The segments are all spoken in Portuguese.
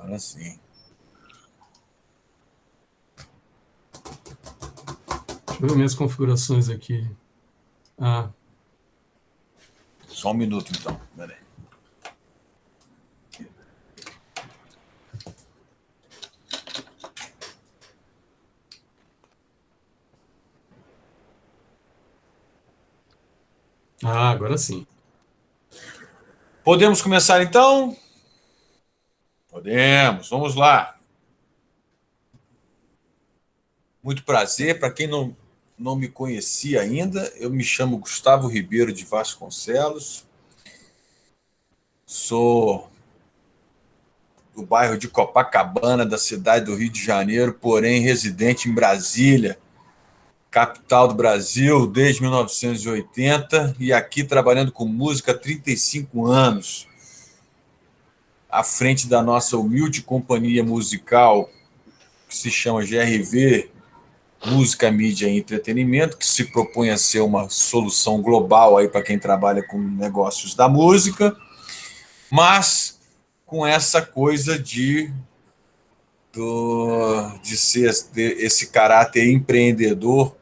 Agora sim. Deixa eu ver minhas configurações aqui. Só um minuto, então. Peraí. Agora sim. Podemos começar, então? Podemos. Vamos lá. Muito prazer. Para quem não me conhecia ainda, eu me chamo Gustavo Ribeiro de Vasconcelos. Sou do bairro de Copacabana, da cidade do Rio de Janeiro, porém residente em Brasília, capital do Brasil, desde 1980, e aqui trabalhando com música há 35 anos, à frente da nossa humilde companhia musical, que se chama GRV, Música, Mídia e Entretenimento, que se propõe a ser uma solução global aí para quem trabalha com negócios da música, mas com essa coisa de ser esse caráter empreendedor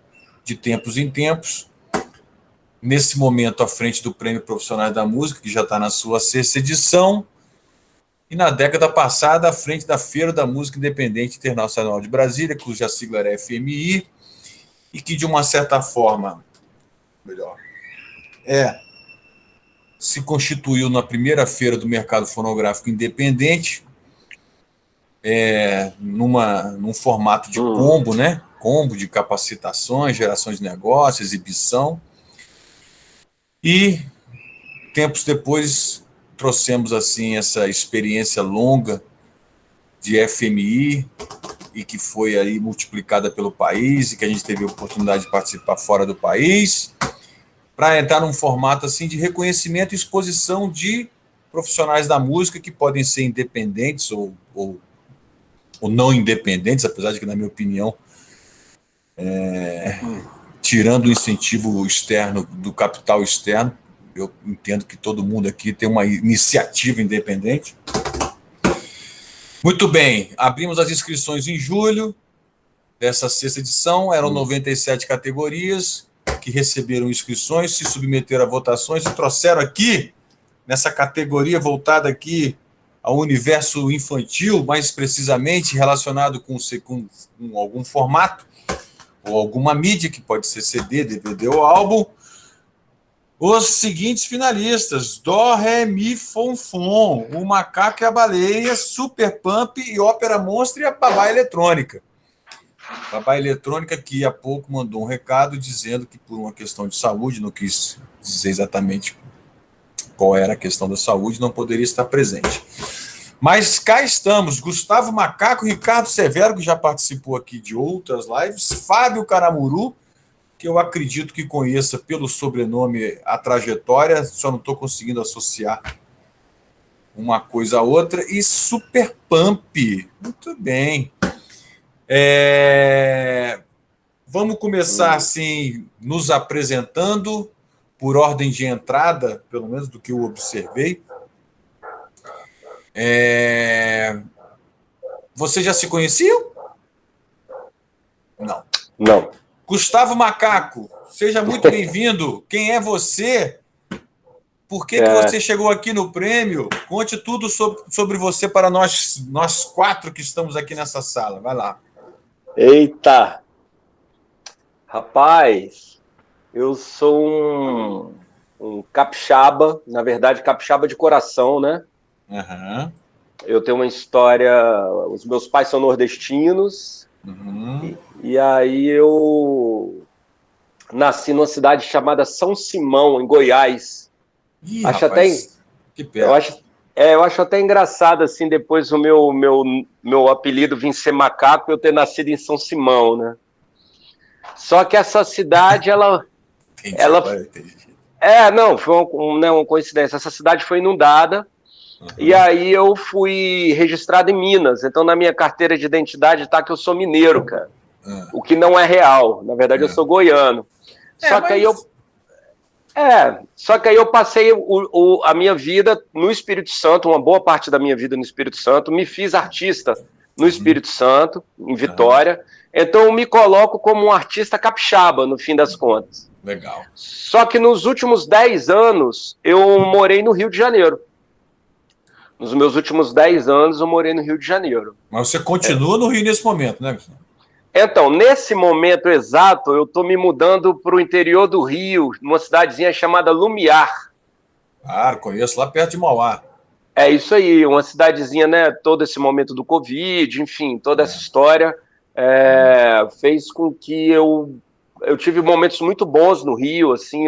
de tempos em tempos. Nesse momento, à frente do Prêmio Profissionais da Música, que já está na sua sexta edição, e na década passada, à frente da Feira da Música Independente Internacional de Brasília, cuja sigla era FMI, e que, de uma certa forma, se constituiu na primeira feira do mercado fonográfico independente, num formato de combo, né? Combo de capacitações, geração de negócios, exibição. E tempos depois trouxemos assim essa experiência longa de FMI e que foi aí multiplicada pelo país e que a gente teve a oportunidade de participar fora do país, para entrar num formato assim de reconhecimento e exposição de profissionais da música que podem ser independentes ou não independentes, apesar de que, na minha opinião, tirando o incentivo externo, do capital externo, eu entendo que todo mundo aqui tem uma iniciativa independente. Muito bem, abrimos as inscrições em julho dessa sexta edição, eram 97 categorias que receberam inscrições, se submeteram a votações e trouxeram aqui, nessa categoria voltada aqui ao universo infantil, mais precisamente relacionado com algum formato, ou alguma mídia, que pode ser CD, DVD ou álbum, os seguintes finalistas: Dó, Ré, Mi, Fom, Fom, O Macaco e a Baleia, Super Pump e Ópera Monstra e a Babá Eletrônica. Babá Eletrônica, que há pouco mandou um recado dizendo que, por uma questão de saúde, não quis dizer exatamente qual era a questão da saúde, não poderia estar presente. Mas cá estamos, Gustavo Macaco, Ricardo Severo, que já participou aqui de outras lives, Fábio Caramuru, que eu acredito que conheça pelo sobrenome a trajetória, só não estou conseguindo associar uma coisa a outra, e Super Pump. Muito bem. Vamos começar assim, nos apresentando, por ordem de entrada, pelo menos do que eu observei. Vocês já se conheciam? Não. Não. Gustavo Macaco, seja muito bem-vindo. Quem é você? Por que você chegou aqui no prêmio? Conte tudo sobre você para nós quatro que estamos aqui nessa sala. Vai lá. Eita! Rapaz, eu sou um capixaba, na verdade, capixaba de coração, né? Uhum. Eu tenho uma história... Os meus pais são nordestinos, e aí eu nasci numa cidade chamada São Simão, em Goiás. Ih, acho rapaz, que perto. Eu acho até engraçado, assim, depois o meu apelido vir ser Macaco, eu ter nascido em São Simão, né? Só que essa cidade, não, foi uma coincidência. Essa cidade foi inundada, e aí eu fui registrado em Minas. Então, na minha carteira de identidade tá que eu sou mineiro, cara. O que não é real. Na verdade, eu sou goiano. Só que aí eu... Só que aí eu passei a minha vida no Espírito Santo, uma boa parte da minha vida no Espírito Santo, me fiz artista no Espírito Santo, em Vitória, então eu me coloco como um artista capixaba, no fim das contas. Legal. Só que nos últimos 10 anos, eu morei no Rio de Janeiro. Nos meus últimos 10 anos, eu morei no Rio de Janeiro. Mas você continua no Rio nesse momento, né, Gustavo? Então, nesse momento exato, eu estou me mudando para o interior do Rio, numa cidadezinha chamada Lumiar. Ah, conheço, lá perto de Mauá. É isso aí, uma cidadezinha, né? Todo esse momento do Covid, enfim, toda essa história fez com que eu tive momentos muito bons no Rio, assim,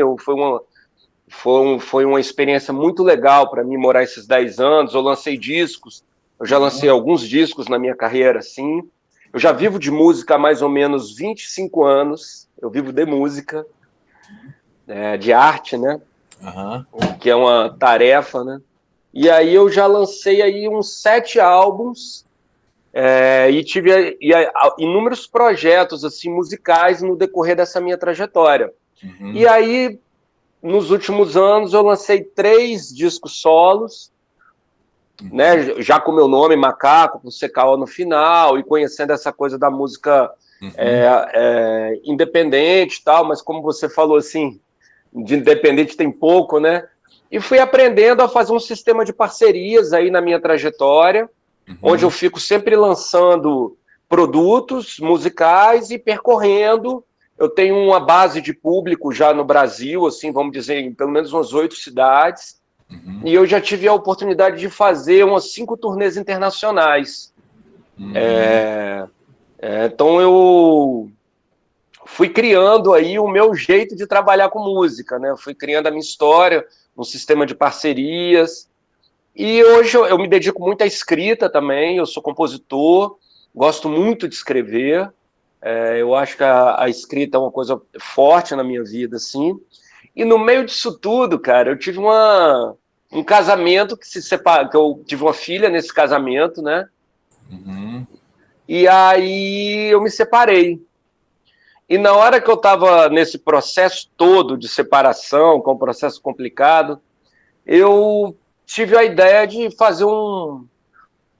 foi uma experiência muito legal para mim morar esses 10 anos. Eu lancei discos, eu já lancei alguns discos na minha carreira, assim. Eu já vivo de música há mais ou menos 25 anos. Eu vivo de música, de arte, né? Que é uma tarefa, né? E aí eu já lancei aí uns 7 álbuns e tive inúmeros projetos assim, musicais no decorrer dessa minha trajetória. E aí, nos últimos anos, eu lancei 3 discos solos, né, já com o meu nome, Macaco, com CKO no final, e conhecendo essa coisa da música independente e tal, mas como você falou assim, de independente tem pouco, né? E fui aprendendo a fazer um sistema de parcerias aí na minha trajetória, onde eu fico sempre lançando produtos musicais e percorrendo. Eu tenho uma base de público já no Brasil, assim, vamos dizer, em pelo menos umas 8 cidades. E eu já tive a oportunidade de fazer umas 5 turnês internacionais. Então eu fui criando aí o meu jeito de trabalhar com música, né? Eu fui criando a minha história, um sistema de parcerias. E hoje eu me dedico muito à escrita também, eu sou compositor, gosto muito de escrever. Eu acho que a escrita é uma coisa forte na minha vida, assim. E no meio disso tudo, cara, eu tive um casamento que se separa, que eu tive uma filha nesse casamento, né? E aí eu me separei. E na hora que eu estava nesse processo todo de separação, que é um processo complicado, eu tive a ideia de fazer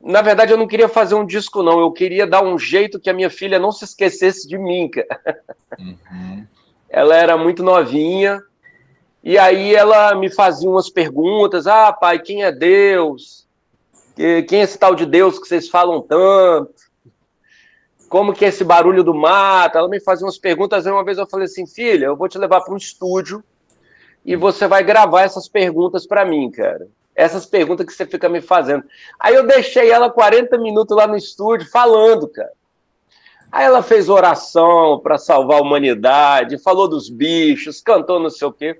Na verdade, eu não queria fazer um disco, não. Eu queria dar um jeito que a minha filha não se esquecesse de mim, cara. Ela era muito novinha. E aí ela me fazia umas perguntas. Ah, pai, quem é Deus? Quem é esse tal de Deus que vocês falam tanto? Como que é esse barulho do mato? Ela me fazia umas perguntas. Aí uma vez eu falei assim, filha, eu vou te levar para um estúdio e você vai gravar essas perguntas para mim, cara. Essas perguntas que você fica me fazendo. Aí eu deixei ela 40 minutos lá no estúdio falando, cara. Aí ela fez oração para salvar a humanidade, falou dos bichos, cantou não sei o quê.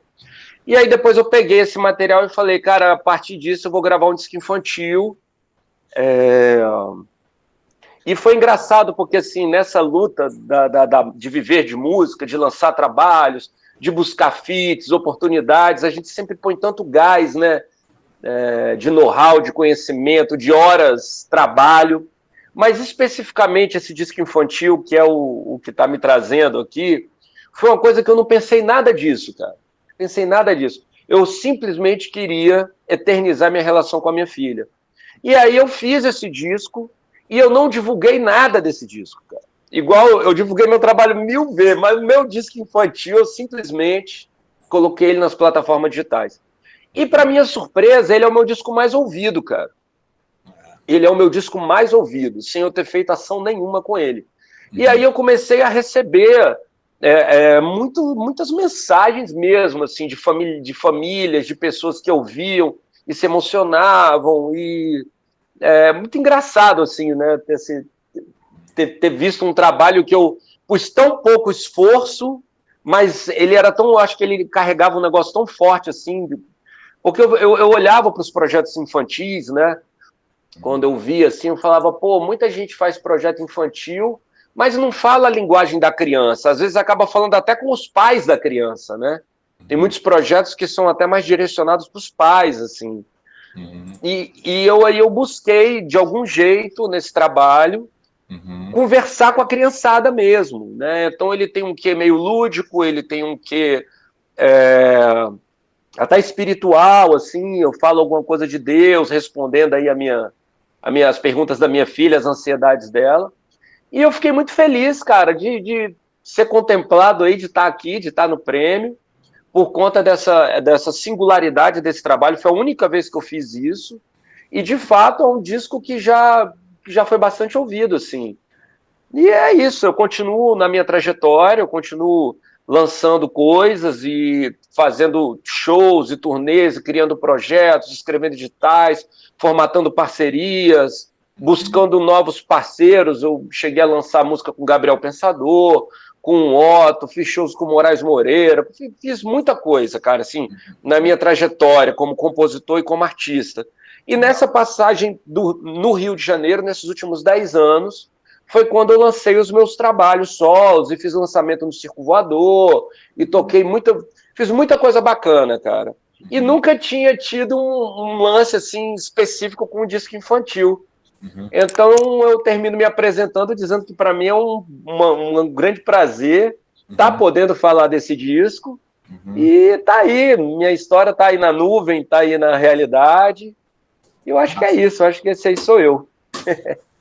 E aí depois eu peguei esse material e falei, cara, a partir disso eu vou gravar um disco infantil. E foi engraçado porque, assim, nessa luta de viver de música, de lançar trabalhos, de buscar feats, oportunidades, a gente sempre põe tanto gás, né? De know-how, de conhecimento, de horas, trabalho. Mas especificamente esse disco infantil, que é o que está me trazendo aqui, foi uma coisa que eu não pensei nada disso, cara. Pensei nada disso. Eu simplesmente queria eternizar minha relação com a minha filha. E aí eu fiz esse disco e eu não divulguei nada desse disco, cara. Igual eu divulguei meu trabalho 1000 vezes, mas o meu disco infantil eu simplesmente coloquei ele nas plataformas digitais. E para minha surpresa, ele é o meu disco mais ouvido, cara. Ele é o meu disco mais ouvido, sem eu ter feito ação nenhuma com ele. E aí eu comecei a receber muitas mensagens mesmo, assim, de famílias, de pessoas que ouviam e se emocionavam. E é muito engraçado, assim, né, ter visto um trabalho que eu pus tão pouco esforço, mas ele era tão, acho que ele carregava um negócio tão forte, assim, porque eu olhava para os projetos infantis, né? Quando eu via assim, eu falava, pô, muita gente faz projeto infantil, mas não fala a linguagem da criança. Às vezes acaba falando até com os pais da criança, né? Tem muitos projetos que são até mais direcionados para os pais, assim. E eu busquei, de algum jeito, nesse trabalho, conversar com a criançada mesmo, né? Então ele tem um quê meio lúdico, ele tem um quê até espiritual, assim, eu falo alguma coisa de Deus, respondendo aí as perguntas da minha filha, as ansiedades dela. E eu fiquei muito feliz, cara, de ser contemplado aí, de estar aqui, de estar no prêmio, por conta dessa singularidade desse trabalho. Foi a única vez que eu fiz isso. E, de fato, é um disco que já foi bastante ouvido, assim. E é isso, eu continuo na minha trajetória, eu continuo lançando coisas e fazendo shows e turnês, e criando projetos, escrevendo editais, formatando parcerias, buscando novos parceiros. Eu cheguei a lançar música com Gabriel Pensador, com o Otto, fiz shows com Moraes Moreira, fiz muita coisa, cara, assim, na minha trajetória como compositor e como artista. E nessa passagem no Rio de Janeiro, nesses últimos 10 anos, foi quando eu lancei os meus trabalhos solos e fiz lançamento no Circo Voador e fiz muita coisa bacana, cara. E nunca tinha tido um lance assim específico com um disco infantil. Então eu termino me apresentando dizendo que para mim é um grande prazer estar podendo falar desse disco. E tá aí, minha história tá aí na nuvem, tá aí na realidade. E eu acho que é isso, eu acho que esse aí sou eu.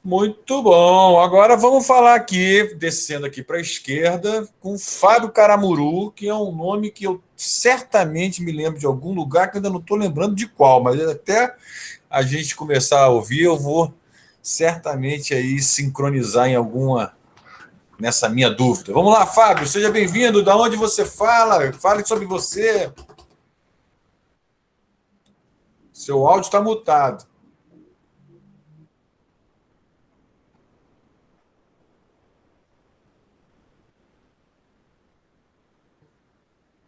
Muito bom. Agora vamos falar aqui, descendo aqui para a esquerda, com Fábio Caramuru, que é um nome que eu certamente me lembro de algum lugar, que eu ainda não estou lembrando de qual, mas até a gente começar a ouvir, eu vou certamente aí sincronizar em alguma nessa minha dúvida. Vamos lá, Fábio, seja bem-vindo. Da onde você fala? Fale sobre você. Seu áudio está mutado.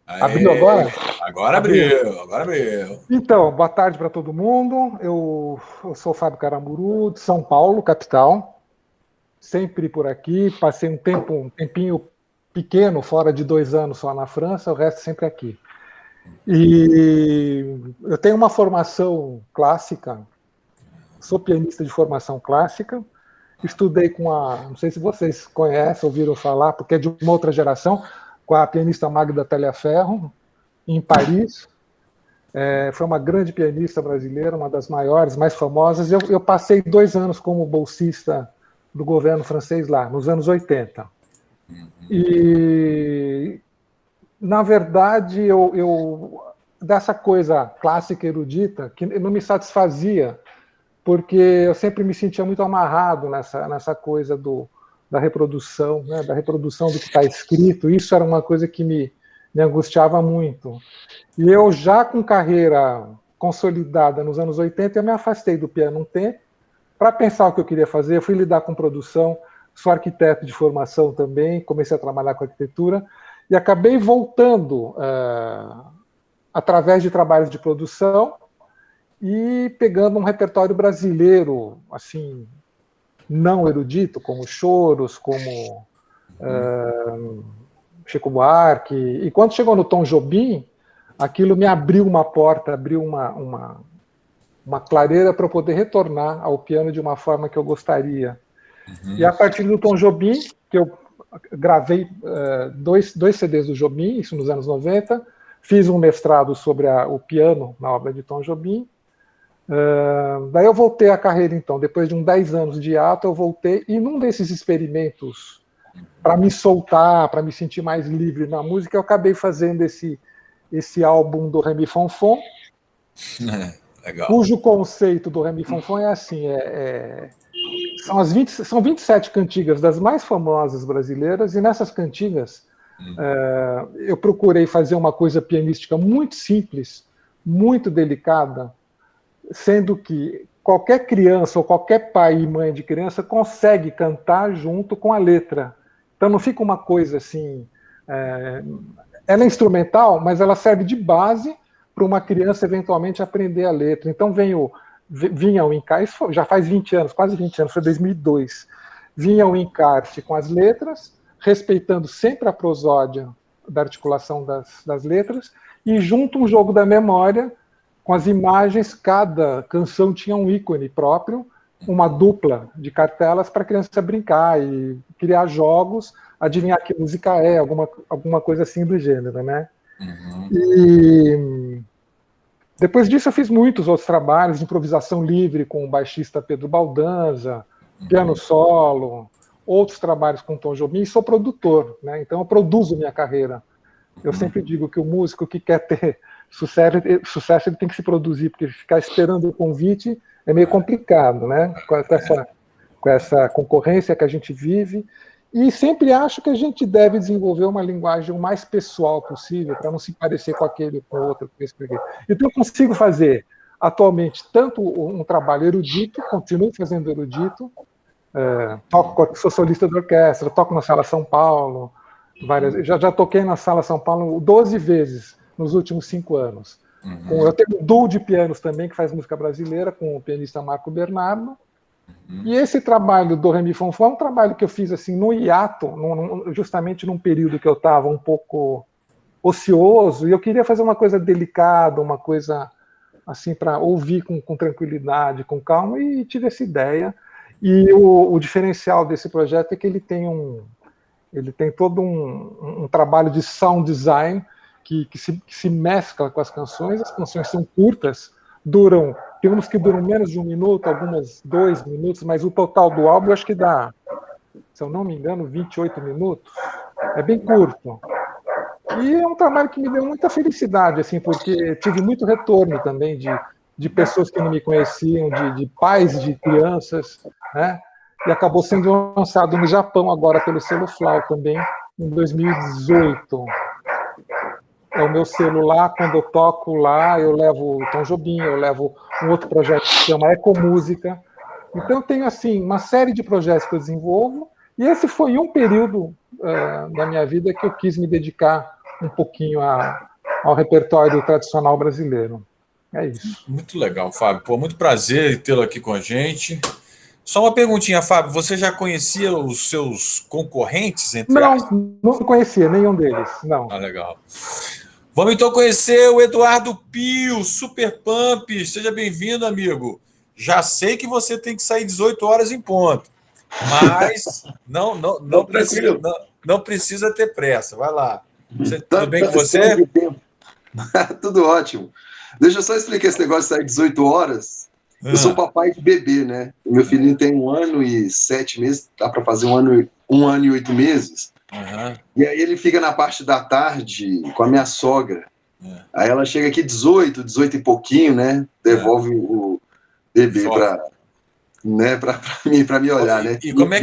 Abriu agora? Agora abriu. Então, boa tarde para todo mundo. Eu sou o Fábio Caramuru, de São Paulo, capital. Sempre por aqui. Passei um tempinho pequeno, fora de 2 anos só na França, o resto sempre aqui. E eu tenho uma formação clássica, sou pianista de formação clássica. Estudei com não sei se vocês conhecem, ouviram falar, porque é de uma outra geração, com a pianista Magda Talhaferro, em Paris. Foi uma grande pianista brasileira, uma das maiores, mais famosas. Eu passei 2 anos como bolsista do governo francês lá, nos anos 80. E, na verdade, dessa coisa clássica erudita, que não me satisfazia, porque eu sempre me sentia muito amarrado nessa coisa da reprodução, né, da reprodução do que está escrito. Isso era uma coisa que me angustiava muito. E eu, já com carreira consolidada nos anos 80, eu me afastei do piano um tempo para pensar o que eu queria fazer. Eu fui lidar com produção, sou arquiteto de formação também, comecei a trabalhar com arquitetura e acabei voltando através de trabalhos de produção e pegando um repertório brasileiro, assim, não erudito, como Choros, como Chico Buarque. E quando chegou no Tom Jobim, aquilo me abriu uma porta, abriu uma clareira para eu poder retornar ao piano de uma forma que eu gostaria. E a partir do Tom Jobim, que eu gravei 2 CDs do Jobim, isso nos anos 90, fiz um mestrado sobre o piano na obra de Tom Jobim. Daí eu voltei à carreira, então, depois de 10 anos de hiato, eu voltei, e num desses experimentos para me soltar, para me sentir mais livre na música, eu acabei fazendo esse álbum do Remi Fonfon, Legal. Cujo conceito do Remi Fonfon é assim, são 27 cantigas das mais famosas brasileiras, e nessas cantigas eu procurei fazer uma coisa pianística muito simples, muito delicada, sendo que qualquer criança ou qualquer pai e mãe de criança consegue cantar junto com a letra. Então não fica uma coisa assim... ela é instrumental, mas ela serve de base para uma criança eventualmente aprender a letra. Então vinha o encarte, já faz 20 anos, quase 20 anos, foi 2002, vinha o encarte com as letras, respeitando sempre a prosódia da articulação das letras, e junto um jogo da memória, com as imagens. Cada canção tinha um ícone próprio, uma dupla de cartelas para a criança brincar e criar jogos, adivinhar que música é, alguma coisa assim do gênero, né? E depois disso eu fiz muitos outros trabalhos de improvisação livre com o baixista Pedro Baldanza, piano solo, outros trabalhos com Tom Jobim, e sou produtor, né? Então eu produzo minha carreira. Eu sempre digo que o músico que quer ter sucesso ele tem que se produzir, porque ficar esperando o convite é meio complicado, né? Com essa concorrência que a gente vive. E sempre acho que a gente deve desenvolver uma linguagem o mais pessoal possível, para não se parecer com aquele, com o outro. Então eu consigo fazer, atualmente, tanto um trabalho erudito, continuo fazendo erudito, sou solista de orquestra, toco na Sala São Paulo, já toquei na Sala São Paulo 12 vezes nos últimos 5 anos. Eu tenho um duo de pianos também, que faz música brasileira, com o pianista Marco Bernardo. E esse trabalho do Ré Mi Fon Fon é um trabalho que eu fiz assim no hiato, justamente num período que eu estava um pouco ocioso, e eu queria fazer uma coisa delicada, uma coisa assim para ouvir com tranquilidade, com calma, e tive essa ideia. E o diferencial desse projeto é que ele tem todo um trabalho de sound design que se mescla com as canções. As canções são curtas, tem umas que duram menos de 1 minuto, algumas 2 minutos, mas o total do álbum eu acho que dá, se eu não me engano, 28 minutos. É bem curto. E é um trabalho que me deu muita felicidade, assim, porque tive muito retorno também de pessoas que não me conheciam, de pais de crianças, né? E acabou sendo lançado no Japão agora pelo selo Flau também, em 2018. É o meu celular, quando eu toco lá, eu levo o Tom Jobim, eu levo um outro projeto que se chama Ecomúsica. Então eu tenho assim uma série de projetos que eu desenvolvo, e esse foi um período da minha vida que eu quis me dedicar um pouquinho ao repertório tradicional brasileiro. É isso. Muito legal, Fábio. Pô, muito prazer tê-lo aqui com a gente. Só uma perguntinha, Fábio. Você já conhecia os seus concorrentes, entre aspas? Não conhecia nenhum deles, não. Ah, legal. Vamos então conhecer o Eduardo Pio, Super Pump. Seja bem-vindo, amigo. Já sei que você tem que sair 18 horas em ponto, mas não precisa ter pressa. Vai lá. Tudo bem com você? Tudo ótimo. Deixa eu só explicar esse negócio de sair 18 horas. Eu sou papai de bebê, né? Meu filhinho tem 1 ano e 7 meses, dá para fazer 1 ano e 8 meses. E aí ele fica na parte da tarde com a minha sogra. Aí ela chega aqui 18 e pouquinho, né? Devolve o bebê para me olhar, né? E como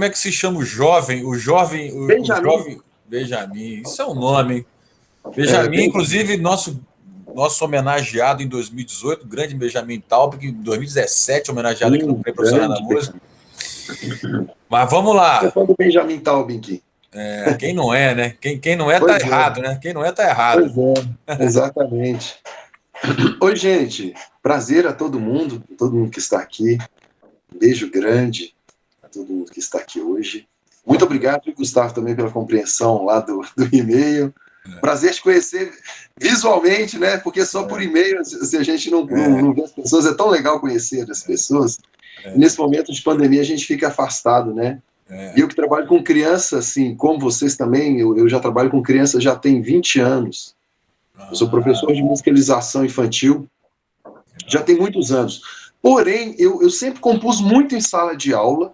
é que se chama o jovem? Benjamin. Benjamin. Isso é um nome, hein? Benjamin, inclusive, nosso homenageado em 2018, o grande Benjamin Taub, que em 2017 homenageado aqui no Prêmio Profissional da Música. Mas vamos lá. Eu falo do Benjamin Taub aqui. Quem não é, né? Quem não é, tá errado, né? Quem não é, tá errado. Pois é, exatamente. Oi, gente. Prazer a todo mundo que está aqui. Um beijo grande a todo mundo que está aqui hoje. Muito obrigado, Gustavo, também pela compreensão lá do e-mail. Prazer te conhecer visualmente, né? Porque só por e-mail, se a gente não vê as pessoas, é tão legal conhecer as pessoas. Nesse momento de pandemia, a gente fica afastado, né? E eu que trabalho com criança, assim, como vocês também, eu já trabalho com criança já tem 20 anos. Eu sou professor de musicalização infantil, já tem muitos anos. Porém, eu sempre compus muito em sala de aula.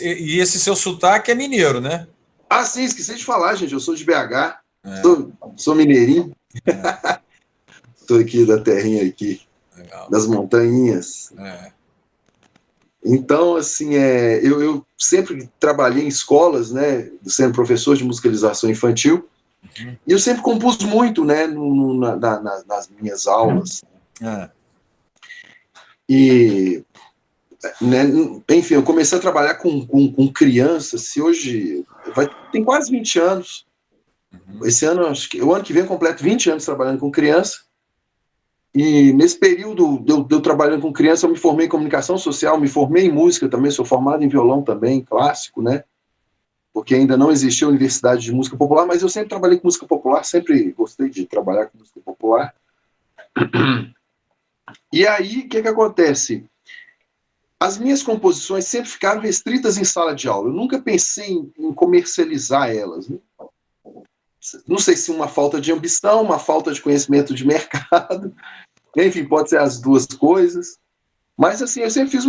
E esse seu sotaque é mineiro, né? Ah, sim, esqueci de falar, gente, eu sou de BH, sou mineirinho. Estou aqui da terrinha aqui, das montanhas. Então, assim, eu sempre trabalhei em escolas, né, sendo professor de musicalização infantil, e eu sempre compus muito, né, nas minhas aulas. E, né, enfim, eu comecei a trabalhar com crianças, se hoje tem quase 20 anos. Esse ano, acho que o ano que vem eu completo 20 anos trabalhando com criança. E nesse período de eu trabalhando com criança, eu me formei em comunicação social, me formei em música também, sou formado em violão também, clássico, né? Porque ainda não existia universidade de música popular, mas eu sempre trabalhei com música popular, sempre gostei de trabalhar com música popular. E aí, o que acontece? As minhas composições sempre ficaram restritas em sala de aula. Eu nunca pensei em comercializar elas, né? não sei se uma falta de ambição, uma falta de conhecimento de mercado, enfim, pode ser as duas coisas, mas assim, eu sempre fiz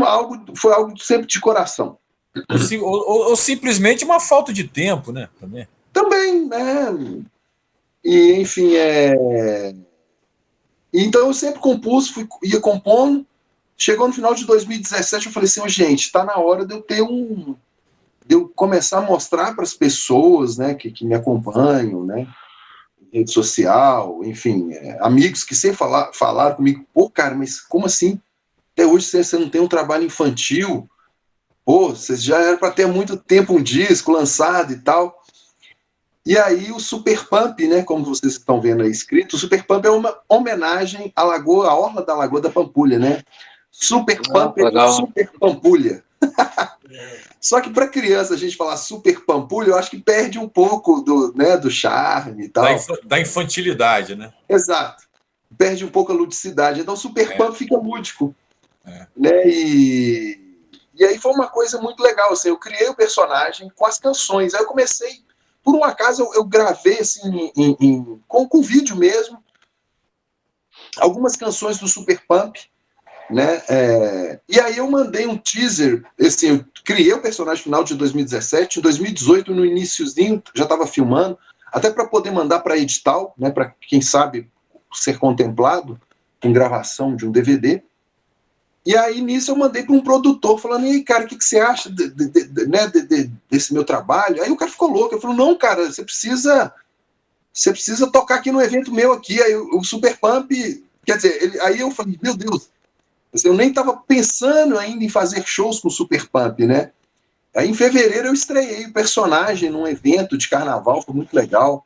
foi algo sempre de coração. Ou simplesmente uma falta de tempo, né? Também, né? E, enfim, então eu sempre compus, ia compondo. Chegou no final de 2017, eu falei assim, gente, está na hora de eu ter de eu começar a mostrar para as pessoas, né, que me acompanham, né, em rede social, enfim, amigos que sempre falaram comigo, pô, cara, mas como assim? Até hoje você não tem um trabalho infantil? Pô, você já era para ter há muito tempo um disco lançado e tal. E aí o Super Pump, né, como vocês estão vendo aí escrito, o Super Pump é uma homenagem à orla da Lagoa da Pampulha, né? Super Pump é Super Pampulha. Só que para criança a gente falar Super Pampulha, eu acho que perde um pouco do charme e tal. Da infantilidade, né? Exato. Perde um pouco a ludicidade. Então Super Pump fica lúdico. Né? E aí foi uma coisa muito legal. Assim, eu criei o personagem com as canções. Aí eu comecei, por um acaso, eu gravei assim, com vídeo mesmo, algumas canções do Super Pump. Né? E aí eu mandei um teaser, assim, eu criei o personagem final de 2017, em 2018, no iniciozinho, já estava filmando, até para poder mandar para edital, né, para quem sabe ser contemplado com gravação de um DVD. E aí nisso eu mandei para um produtor, falando, e aí, cara, o que você acha desse meu trabalho? Aí o cara ficou louco, eu falei, não, cara, você precisa tocar aqui no evento meu aqui. Aí o Super Pump, quer dizer, aí eu falei, meu Deus, eu nem estava pensando ainda em fazer shows com o Super Pump, né? Aí em fevereiro eu estreiei o personagem num evento de carnaval, foi muito legal.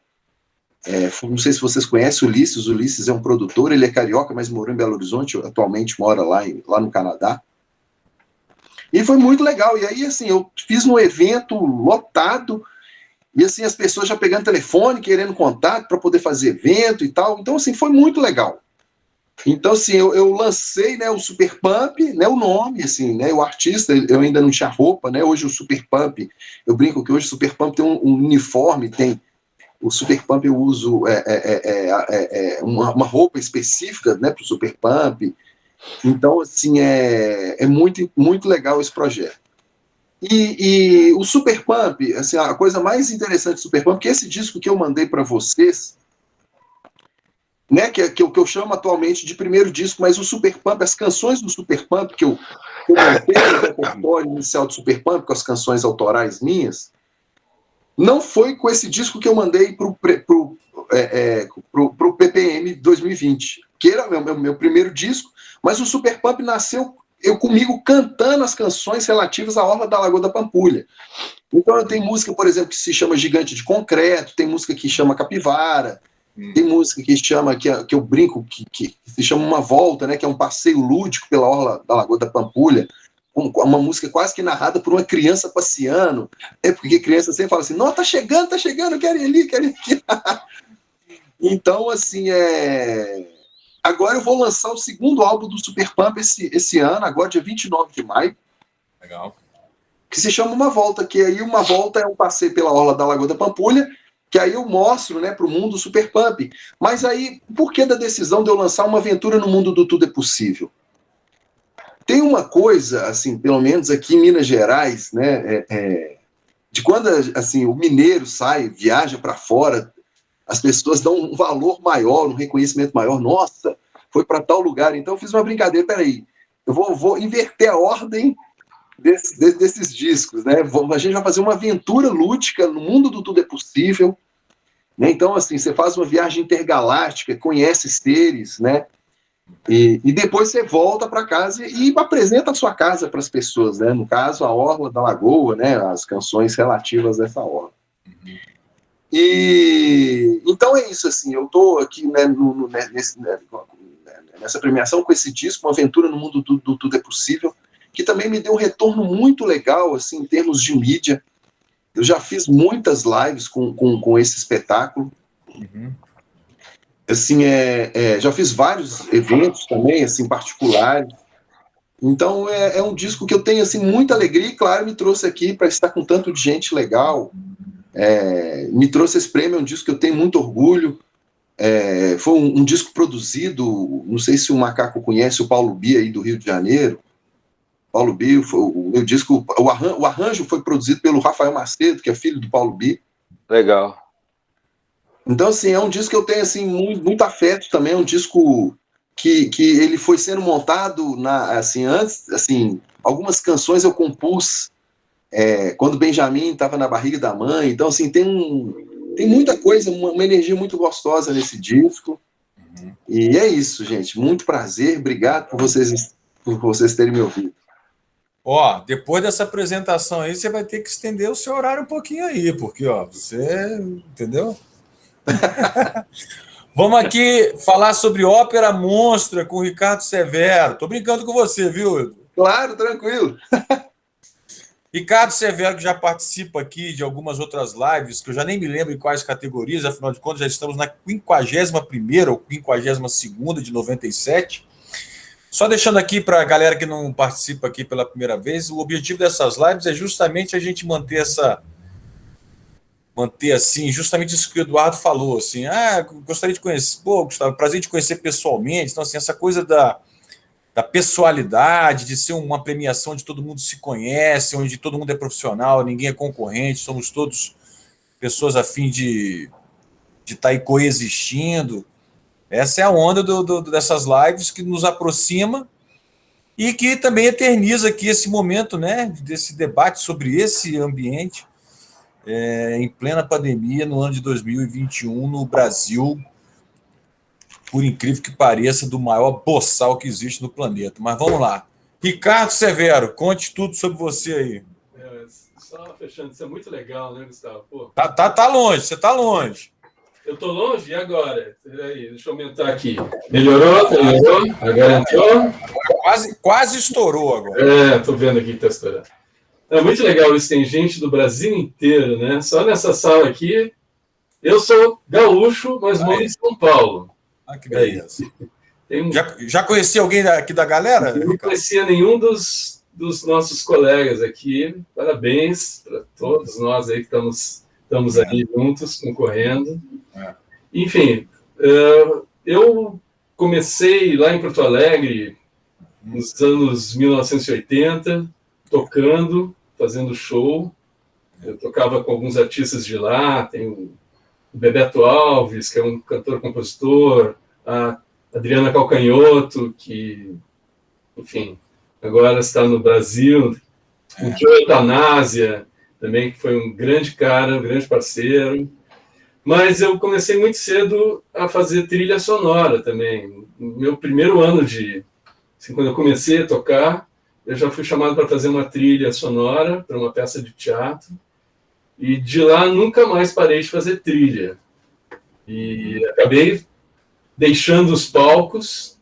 Não sei se vocês conhecem o Ulisses. O Ulisses é um produtor, ele é carioca, mas morou em Belo Horizonte, atualmente mora lá no Canadá. E foi muito legal. E aí, assim, eu fiz um evento lotado, e assim, as pessoas já pegando telefone, querendo contato para poder fazer evento e tal. Então, assim, foi muito legal. Então, assim, eu lancei, né, o Super Pump, né, o nome, assim, né, o artista, eu ainda não tinha roupa, né, hoje o Super Pump, eu brinco que hoje o Super Pump tem um uniforme, o Super Pump eu uso uma roupa específica, né, para o Super Pump. Então, assim, é muito, muito legal esse projeto. E o Super Pump, assim, a coisa mais interessante do Super Pump, que esse disco que eu mandei para vocês, né, que eu chamo atualmente de primeiro disco, mas o Super Pump, as canções do Super Pump, que eu montei no repertório inicial do Super Pump, com as canções autorais minhas, não foi com esse disco que eu mandei pro PPM 2020, que era o meu primeiro disco, mas o Super Pump nasceu comigo cantando as canções relativas à Orla da Lagoa da Pampulha. Então eu tenho música, por exemplo, que se chama Gigante de Concreto, tem música que chama Capivara, tem música que chama, que eu brinco, que se chama Uma Volta, né, que é um passeio lúdico pela Orla da Lagoa da Pampulha, uma música quase que narrada por uma criança passeando, porque criança sempre fala assim, não, tá chegando, eu quero ir ali, quero ir aqui. Então, assim, agora eu vou lançar o segundo álbum do Super Pump esse ano, agora dia 29 de maio. Legal. Que se chama Uma Volta, que aí uma volta é um passeio pela Orla da Lagoa da Pampulha, que aí eu mostro, né, para o mundo Super Pump. Mas aí, por que da decisão de eu lançar uma aventura no mundo do Tudo é Possível? Tem uma coisa, assim, pelo menos aqui em Minas Gerais, né, de quando assim, o mineiro sai, viaja para fora, as pessoas dão um valor maior, um reconhecimento maior. Nossa, foi para tal lugar. Então eu fiz uma brincadeira, peraí, eu vou inverter a ordem desses discos, né? A gente vai fazer uma aventura lúdica no mundo do Tudo é Possível, né? Então, assim, você faz uma viagem intergaláctica, conhece seres, né? E depois você volta para casa e apresenta a sua casa para as pessoas, né? No caso, a Orla da Lagoa, né? As canções relativas a essa orla. E então é isso, assim, eu estou aqui, né, nessa premiação com esse disco, Uma Aventura no Mundo do Tudo é Possível, que também me deu um retorno muito legal, assim, em termos de mídia. Eu já fiz muitas lives com esse espetáculo. Assim, já fiz vários eventos também, assim, particulares. Então, é um disco que eu tenho, assim, muita alegria e, claro, me trouxe aqui para estar com tanto de gente legal, me trouxe esse prêmio, é um disco que eu tenho muito orgulho. Foi um disco produzido, não sei se o Macaco conhece o Paulo Bia aí do Rio de Janeiro. Paulo Bia, o meu disco, o arranjo foi produzido pelo Rafael Macedo, que é filho do Paulo Bia. Legal. Então, assim, é um disco que eu tenho assim, muito afeto também, é um disco que ele foi sendo montado assim, antes, assim, algumas canções eu compus quando o Benjamin estava na barriga da mãe. Então, assim, tem muita coisa, uma energia muito gostosa nesse disco. E é isso, gente. Muito prazer, obrigado por vocês terem me ouvido. Ó, depois dessa apresentação aí, você vai ter que estender o seu horário um pouquinho aí, porque, ó, você... Entendeu? Vamos aqui falar sobre Ópera Monstra com o Ricardo Severo. Tô brincando com você, viu? Claro, tranquilo. Ricardo Severo, que já participa aqui de algumas outras lives, que eu já nem me lembro em quais categorias, afinal de contas já estamos na 51ª ou 52ª de 97. Só deixando aqui para a galera que não participa aqui pela primeira vez, o objetivo dessas lives é justamente a gente manter assim, justamente isso que o Eduardo falou, assim, gostaria de conhecer, pô, Gustavo, prazer de conhecer pessoalmente. Então, assim, essa coisa da pessoalidade, de ser uma premiação onde todo mundo se conhece, onde todo mundo é profissional, ninguém é concorrente, somos todos pessoas a fim de estar aí coexistindo. Essa é a onda dessas lives que nos aproxima e que também eterniza aqui esse momento, né, desse debate sobre esse ambiente em plena pandemia no ano de 2021 no Brasil, por incrível que pareça, do maior boçal que existe no planeta. Mas vamos lá. Ricardo Severo, conte tudo sobre você aí. Só fechando, isso é muito legal, né, Gustavo? Pô. Tá longe, você tá longe. Eu tô longe? E agora? Peraí, deixa eu aumentar aqui. Melhorou? Agora entrou? Quase estourou agora. Tô vendo aqui que tá estourando. É muito legal isso, tem gente do Brasil inteiro, né? Só nessa sala aqui, eu sou gaúcho, mas moro em São Paulo. Que beleza. Já conheci alguém aqui da galera? Eu não conhecia nenhum dos nossos colegas aqui. Parabéns para todos nós aí que estamos aí juntos, concorrendo. Enfim, eu comecei lá em Porto Alegre nos anos 1980, tocando, fazendo show. Eu tocava com alguns artistas de lá, tem o Bebeto Alves, que é um cantor-compositor, a Adriana Calcanhoto, que, enfim, agora está no Brasil, o Joe Eutanásia, também, que foi um grande cara, um grande parceiro. Mas eu comecei muito cedo a fazer trilha sonora também. No meu primeiro ano assim, quando eu comecei a tocar, eu já fui chamado para fazer uma trilha sonora para uma peça de teatro. E de lá nunca mais parei de fazer trilha. E acabei deixando os palcos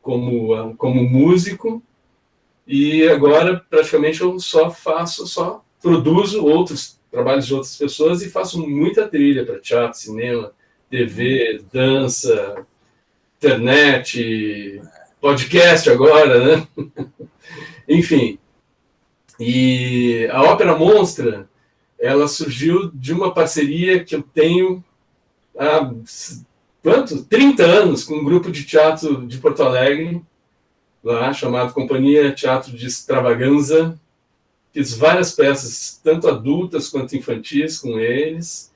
como músico. E agora, praticamente, eu só produzo outros trabalhos de outras pessoas e faço muita trilha para teatro, cinema, TV, dança, internet, podcast agora, né? Enfim. E a Ópera Monstra, ela surgiu de uma parceria que eu tenho há 30 anos com um grupo de teatro de Porto Alegre, lá, chamado Companhia Teatro de Extravaganza. Fiz várias peças, tanto adultas quanto infantis, com eles.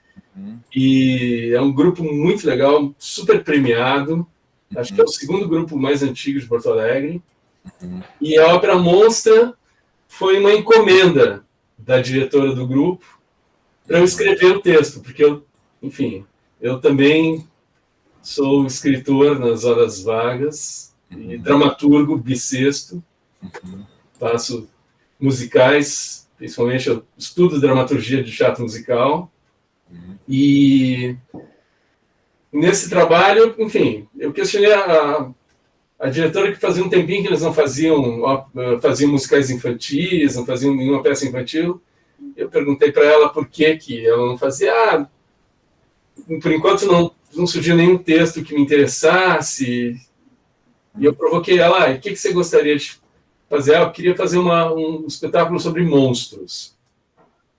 E é um grupo muito legal, super premiado. Acho que é o segundo grupo mais antigo de Porto Alegre. E a Ópera Monstra foi uma encomenda da diretora do grupo para eu escrever o texto, porque eu também sou escritor nas horas vagas e dramaturgo bissexto. Faço musicais, principalmente eu estudo dramaturgia de teatro musical. E nesse trabalho, enfim, eu questionei a diretora, que fazia um tempinho que eles não faziam musicais infantis, não faziam nenhuma peça infantil. Eu perguntei para ela por que ela não fazia. Por enquanto não surgiu nenhum texto que me interessasse. E eu provoquei ela, o que você gostaria de fazer? Eu queria fazer um espetáculo sobre monstros.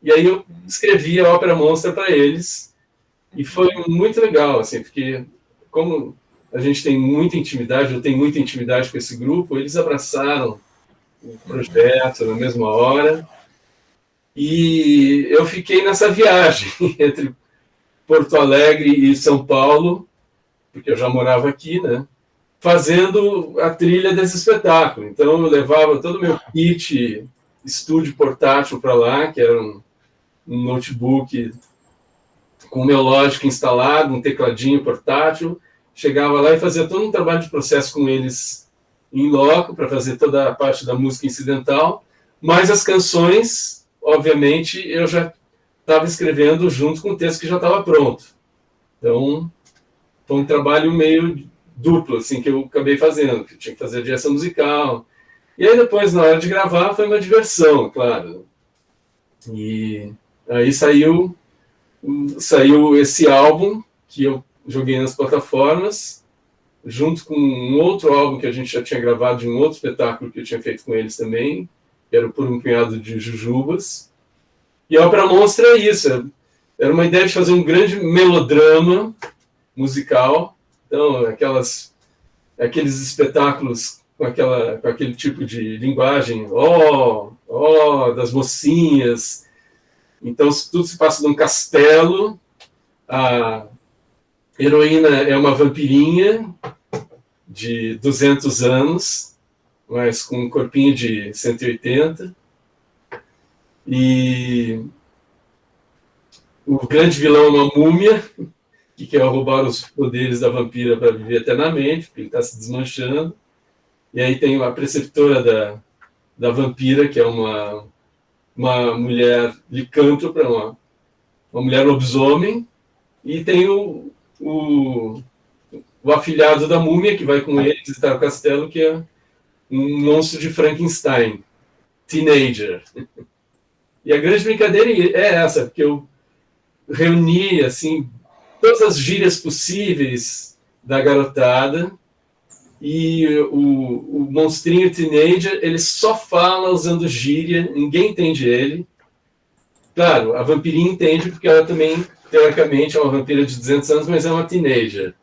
E aí eu escrevi a Ópera Monstra para eles, e foi muito legal, assim, porque como a gente tem muita intimidade, eu tenho muita intimidade com esse grupo, eles abraçaram o projeto na mesma hora, e eu fiquei nessa viagem entre Porto Alegre e São Paulo, porque eu já morava aqui, né, fazendo a trilha desse espetáculo. Então eu levava todo o meu kit estúdio portátil para lá, que era um notebook com o meu Logic instalado, um tecladinho portátil, chegava lá e fazia todo um trabalho de processo com eles em loco, para fazer toda a parte da música incidental, mas as canções, obviamente, eu já estava escrevendo junto com o texto que já estava pronto. Então, foi um trabalho meio duplo, assim, que eu acabei fazendo, que eu tinha que fazer a direção musical. E aí depois, na hora de gravar, foi uma diversão, claro. E aí saiu esse álbum, que eu joguei nas plataformas, junto com um outro álbum que a gente já tinha gravado de um outro espetáculo que eu tinha feito com eles também, que era Por um Punhado de Jujubas. E a Ópera Monstra é isso, era uma ideia de fazer um grande melodrama musical, então aqueles espetáculos com aquele tipo de linguagem, das mocinhas. Então tudo se passa num castelo, a heroína é uma vampirinha de 200 anos, mas com um corpinho de 180. E o grande vilão é uma múmia, que quer roubar os poderes da vampira para viver eternamente, porque ele está se desmanchando. E aí tem a preceptora da vampira, que é uma mulher licântropa, uma mulher lobisomem, e tem o afilhado da múmia, que vai com ele visitar o castelo, que é um monstro de Frankenstein, teenager. E a grande brincadeira é essa, porque eu reuni assim, todas as gírias possíveis da garotada, e o monstrinho teenager, ele só fala usando gíria, ninguém entende ele. Claro, a vampirinha entende, porque ela também, teoricamente, é uma vampira de 200 anos, mas é uma teenager.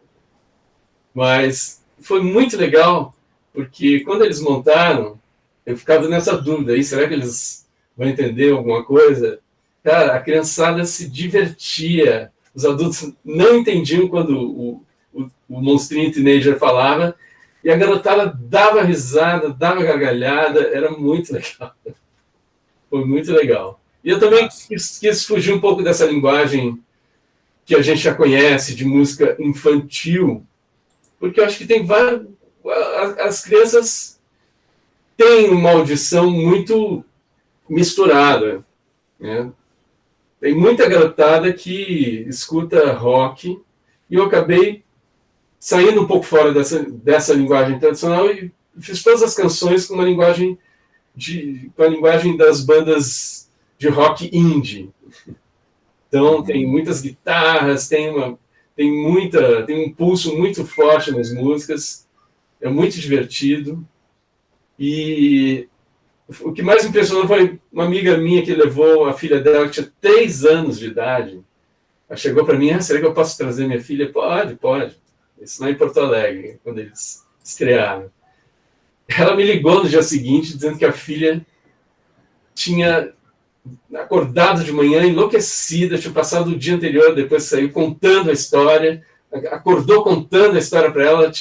Mas foi muito legal, porque quando eles montaram, eu ficava nessa dúvida, aí, será que eles vão entender alguma coisa? Cara, a criançada se divertia, os adultos não entendiam quando o monstrinho teenager falava, e a garotada dava risada, dava gargalhada, era muito legal. Foi muito legal. E eu também quis fugir um pouco dessa linguagem que a gente já conhece, de música infantil, porque eu acho que tem várias... As crianças têm uma audição muito misturada, né? Tem muita garotada que escuta rock, e eu acabei saindo um pouco fora dessa linguagem tradicional e fiz todas as canções com a linguagem das bandas de rock indie. Então tem muitas guitarras, tem um pulso muito forte nas músicas, é muito divertido. E o que mais me impressionou foi uma amiga minha que levou a filha dela, que tinha 3 anos de idade. Ela chegou para mim, será que eu posso trazer minha filha? Pode. Isso lá em Porto Alegre, quando eles estrearam. Ela me ligou no dia seguinte, dizendo que a filha tinha acordado de manhã enlouquecida, tinha passado o dia anterior, depois saiu contando a história, acordou contando a história para ela,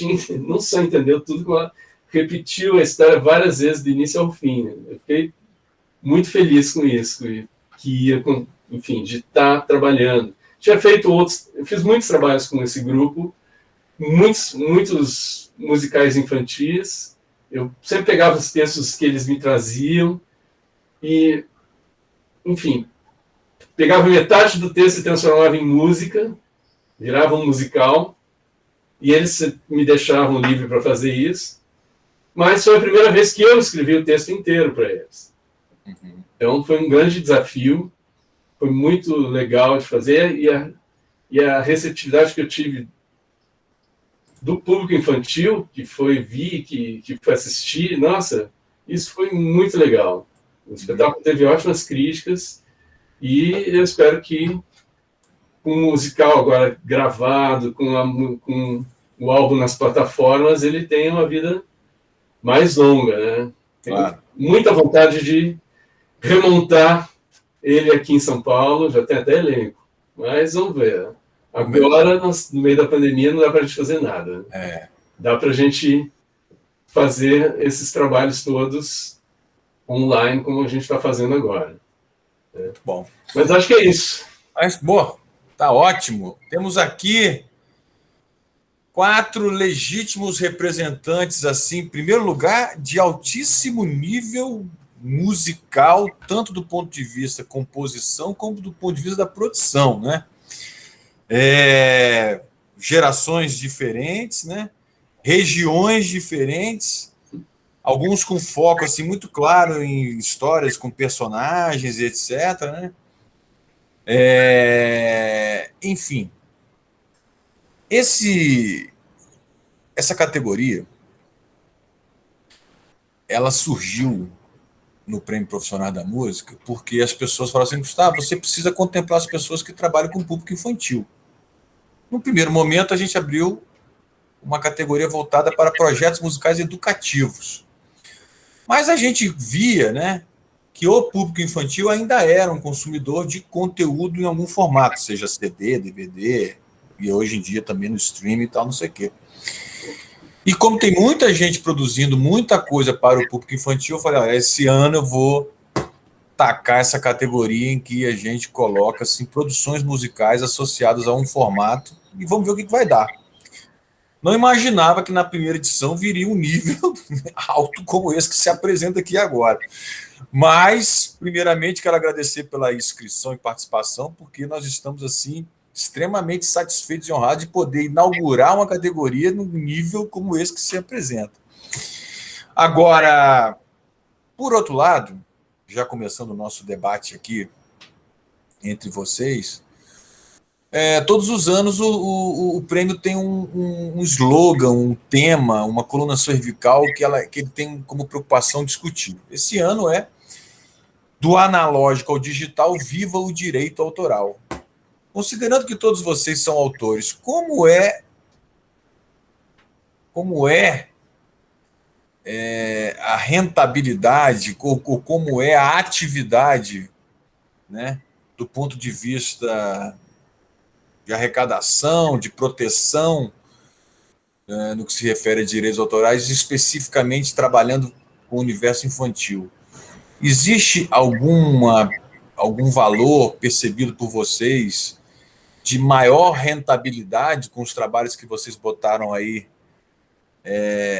não só entendeu tudo, como ela repetiu a história várias vezes, do início ao fim. Eu fiquei muito feliz com isso, enfim, de estar trabalhando. Tinha feito eu fiz muitos trabalhos com esse grupo, muitos musicais infantis. Eu sempre pegava os textos que eles me traziam e, enfim, pegava metade do texto e transformava em música, virava um musical, e eles me deixavam livre para fazer isso. Mas foi a primeira vez que eu escrevi o texto inteiro para eles. Então foi um grande desafio, foi muito legal de fazer, e a receptividade que eu tive do público infantil, que foi que foi assistir, nossa, isso foi muito legal. O espetáculo teve ótimas críticas, E eu espero que com o musical agora gravado, com o álbum nas plataformas, ele tenha uma vida mais longa, né? Tenho muita vontade de remontar ele aqui em São Paulo, já tem até elenco, mas vamos ver. Agora, no meio da pandemia, não dá para a gente fazer nada. Dá para a gente fazer esses trabalhos todos online, como a gente está fazendo agora. Muito bom. Mas acho que é isso. Mas, boa, tá ótimo. Temos aqui 4 legítimos representantes, assim, em primeiro lugar, de altíssimo nível musical, tanto do ponto de vista composição, como do ponto de vista da produção, né? Gerações diferentes, né? Regiões diferentes, alguns com foco assim, muito claro em histórias com personagens e etc. Né? Enfim, essa categoria ela surgiu no Prêmio Profissional da Música porque as pessoas falaram assim: Gustavo, você precisa contemplar as pessoas que trabalham com público infantil. No primeiro momento, a gente abriu uma categoria voltada para projetos musicais educativos. Mas a gente via, né, que o público infantil ainda era um consumidor de conteúdo em algum formato, seja CD, DVD, e hoje em dia também no streaming e tal, não sei o quê. E como tem muita gente produzindo muita coisa para o público infantil, eu falei, esse ano eu vou tacar essa categoria em que a gente coloca assim, produções musicais associadas a um formato e vamos ver o que vai dar. Não imaginava que na primeira edição viria um nível alto como esse que se apresenta aqui agora. Mas, primeiramente, quero agradecer pela inscrição e participação, porque nós estamos, assim, extremamente satisfeitos e honrados de poder inaugurar uma categoria num nível como esse que se apresenta. Agora, por outro lado, já começando o nosso debate aqui entre vocês, todos os anos o prêmio tem um slogan, um tema, uma coluna cervical que ele tem como preocupação discutir. Esse ano é do analógico ao digital, viva o direito autoral. Considerando que todos vocês são autores, como é a rentabilidade, ou como é a atividade, né, do ponto de vista de arrecadação, de proteção, no que se refere a direitos autorais, especificamente trabalhando com o universo infantil. Existe algum valor percebido por vocês de maior rentabilidade com os trabalhos que vocês botaram aí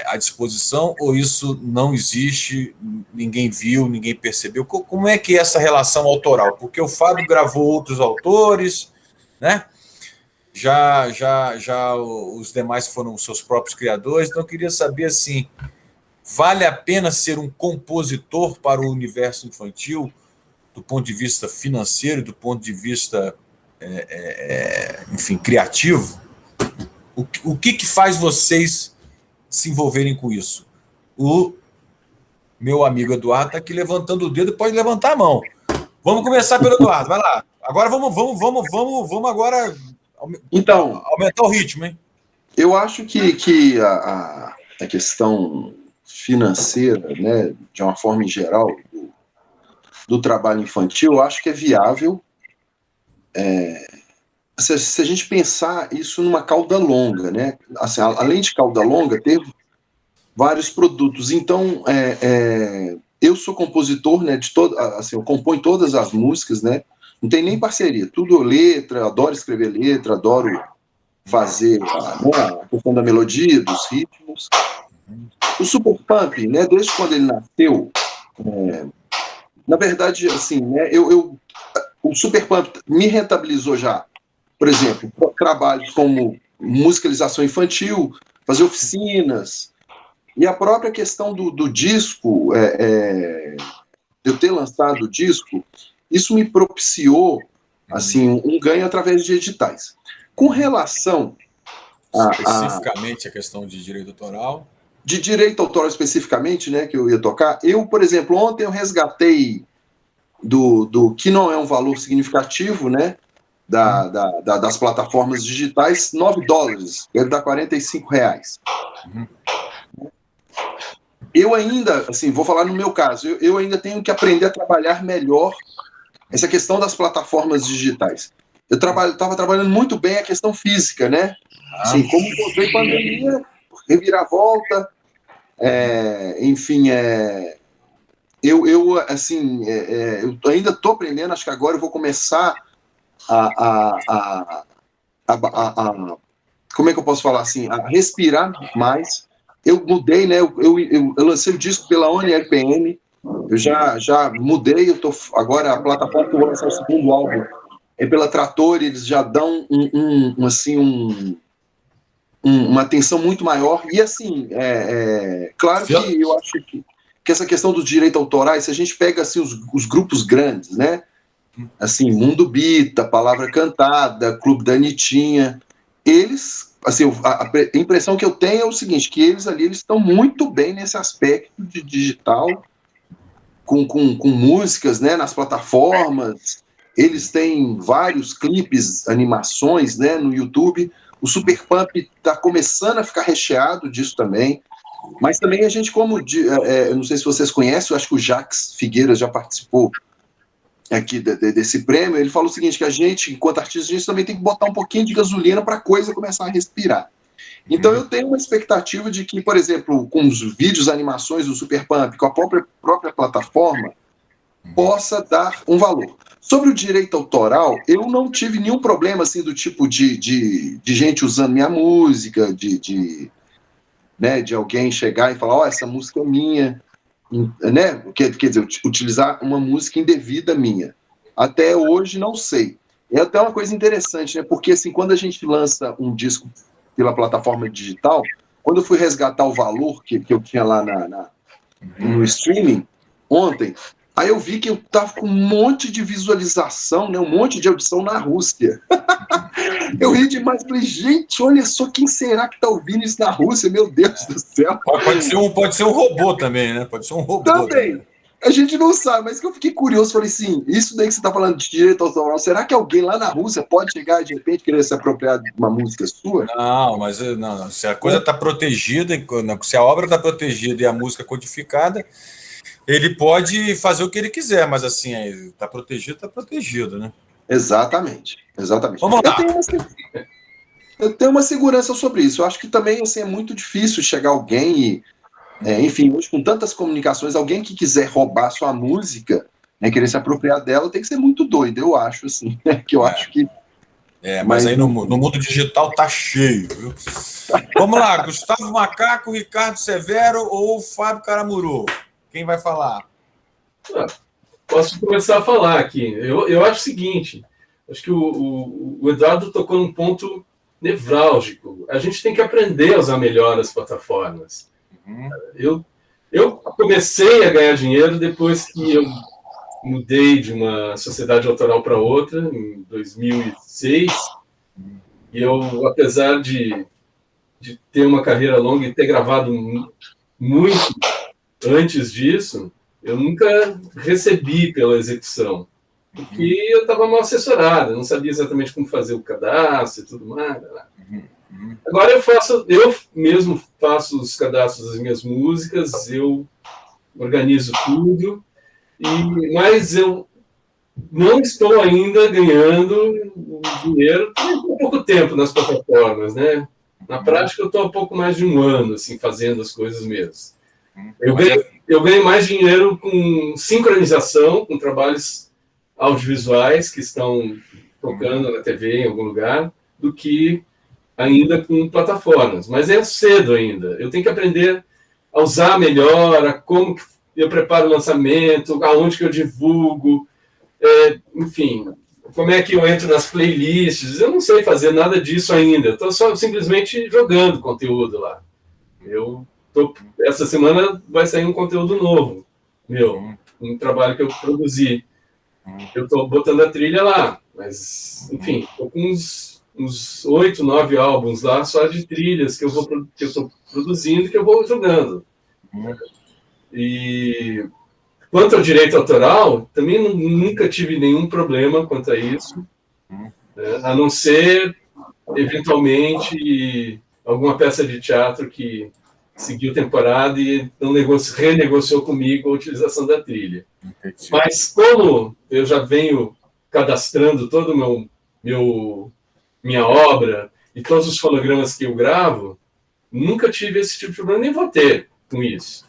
à disposição, ou isso não existe, ninguém viu, ninguém percebeu? Como é que é essa relação autoral? Porque o Fábio gravou outros autores, né? Já os demais foram os seus próprios criadores, então eu queria saber, assim, vale a pena ser um compositor para o universo infantil, do ponto de vista financeiro, do ponto de vista, enfim, criativo? O que faz vocês se envolverem com isso? O meu amigo Eduardo está aqui levantando o dedo, pode levantar a mão. Vamos começar pelo Eduardo, vai lá. Agora vamos agora então, aumentar o ritmo, hein? Eu acho que a questão financeira, né, de uma forma em geral, do trabalho infantil, eu acho que é viável se a gente pensar isso numa cauda longa, né? Assim, além de cauda longa, ter vários produtos. Então, eu sou compositor, né, assim, eu componho todas as músicas, né? Não tem nem parceria, tudo letra, adoro escrever letra, adoro fazer a questão da melodia, dos ritmos. O Super Pump, né, desde quando ele nasceu, na verdade, assim, né, o Super Pump me rentabilizou já, por exemplo, trabalhos como musicalização infantil, fazer oficinas, e a própria questão do disco, eu ter lançado o disco, isso me propiciou assim, um ganho através de editais. Com relação especificamente a questão de direito autoral. De direito autoral especificamente, né, que eu ia tocar, eu, por exemplo, ontem eu resgatei do que não é um valor significativo, né? Das plataformas digitais, $9, deve dar R$45. Eu ainda, assim, vou falar no meu caso, eu ainda tenho que aprender a trabalhar melhor essa questão das plataformas digitais. Eu estava trabalhando muito bem a questão física, né? Assim, como veio pandemia, reviravolta, enfim, eu ainda estou aprendendo, acho que agora eu vou começar como é que eu posso falar assim, a respirar mais. Eu mudei, né? Eu lancei o disco pela Oni RPM, eu já mudei, agora a plataforma que eu vou lançar o segundo álbum é pela Trator, eles já dão uma atenção muito maior. E assim, claro que eu acho que essa questão dos direitos autorais, se a gente pega assim, os grupos grandes, né? Assim, Mundo Bita, Palavra Cantada, Clube da Anitinha, eles, assim, a impressão que eu tenho é o seguinte, que eles estão muito bem nesse aspecto de digital, com músicas, né, nas plataformas, eles têm vários clipes, animações, né, no YouTube. O Super Pump está começando a ficar recheado disso também, mas também a gente, eu não sei se vocês conhecem, eu acho que o Jax Figueiras já participou aqui desse prêmio, ele falou o seguinte, que a gente, enquanto artista, a gente também tem que botar um pouquinho de gasolina para a coisa começar a respirar. Então eu tenho uma expectativa de que, por exemplo, com os vídeos, animações do Super Pump, com a própria plataforma, possa dar um valor. Sobre o direito autoral, eu não tive nenhum problema assim do tipo de gente usando minha música, de alguém chegar e falar, essa música é minha, né? Quer dizer, utilizar uma música indevida minha. Até hoje não sei. É até uma coisa interessante, né? Porque assim, quando a gente lança um disco pela plataforma digital, quando eu fui resgatar o valor que eu tinha lá no streaming ontem, aí eu vi que eu tava com um monte de visualização, né? Um monte de audição na Rússia. Eu ri demais, falei, gente, olha só, quem será que tá ouvindo isso na Rússia? Meu Deus do céu. Pode ser um robô também, né? Pode ser um robô também. A gente não sabe, mas que eu fiquei curioso, falei assim, isso daí que você está falando de direito autoral, será que alguém lá na Rússia pode chegar de repente querer se apropriar de uma música sua? Não, mas não, se a coisa está protegida, se a obra está protegida e a música codificada, ele pode fazer o que ele quiser, mas assim, está protegido, né? Exatamente. Vamos lá. Eu tenho uma segurança sobre isso. Eu acho que também assim, é muito difícil chegar alguém e enfim, hoje com tantas comunicações, alguém que quiser roubar sua música, né, querer se apropriar dela, tem que ser muito doido, eu acho, assim, que eu acho que... mas aí no mundo digital tá cheio, viu? Vamos lá, Gustavo Macaco, Ricardo Severo ou Fábio Caramuru? Quem vai falar? Posso começar a falar aqui. Eu acho o seguinte, acho que o Eduardo tocou num ponto nevrálgico. A gente tem que aprender a usar melhor as plataformas. Eu comecei a ganhar dinheiro depois que eu mudei de uma sociedade autoral para outra, em 2006. E eu, apesar de ter uma carreira longa e ter gravado muito antes disso, eu nunca recebi pela execução. Porque eu estava mal assessorado, não sabia exatamente como fazer o cadastro e tudo mais. Agora eu mesmo faço os cadastros das minhas músicas, eu organizo tudo, mas eu não estou ainda ganhando dinheiro por pouco tempo nas plataformas, né? Na prática, eu estou há pouco mais de um ano assim, fazendo as coisas mesmo. Eu ganho mais dinheiro com sincronização, com trabalhos audiovisuais que estão tocando na TV em algum lugar, do que ainda com plataformas, mas é cedo ainda. Eu tenho que aprender a usar melhor, a como eu preparo o lançamento, aonde que eu divulgo, enfim, como é que eu entro nas playlists. Eu não sei fazer nada disso ainda. Eu estou só simplesmente jogando conteúdo lá. Essa semana vai sair um conteúdo novo, um trabalho que eu produzi. Eu estou botando a trilha lá, mas, enfim, estou com uns 8, 9 álbuns lá, só de trilhas que eu estou produzindo, que eu vou jogando. E Quanto ao direito autoral, também nunca tive nenhum problema quanto a isso, né? A não ser, eventualmente, alguma peça de teatro que seguiu temporada e não renegociou comigo a utilização da trilha. Entendi. Mas como eu já venho cadastrando todo minha obra e todos os fonogramas que eu gravo, nunca tive esse tipo de problema, nem vou ter com isso.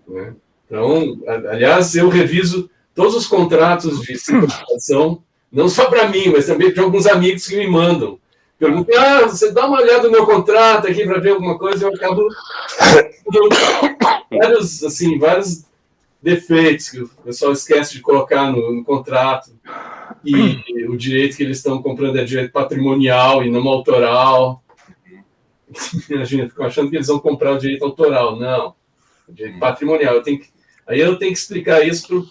Né? Então, aliás, eu reviso todos os contratos de sincronização, não só para mim, mas também para alguns amigos que me mandam. Perguntam, você dá uma olhada no meu contrato aqui para ver alguma coisa, eu acabo vários defeitos que o pessoal esquece de colocar no contrato. E o direito que eles estão comprando é direito patrimonial e não autoral. Imagina, ficam achando que eles vão comprar o direito autoral. Não, o direito patrimonial. Aí eu tenho que explicar isso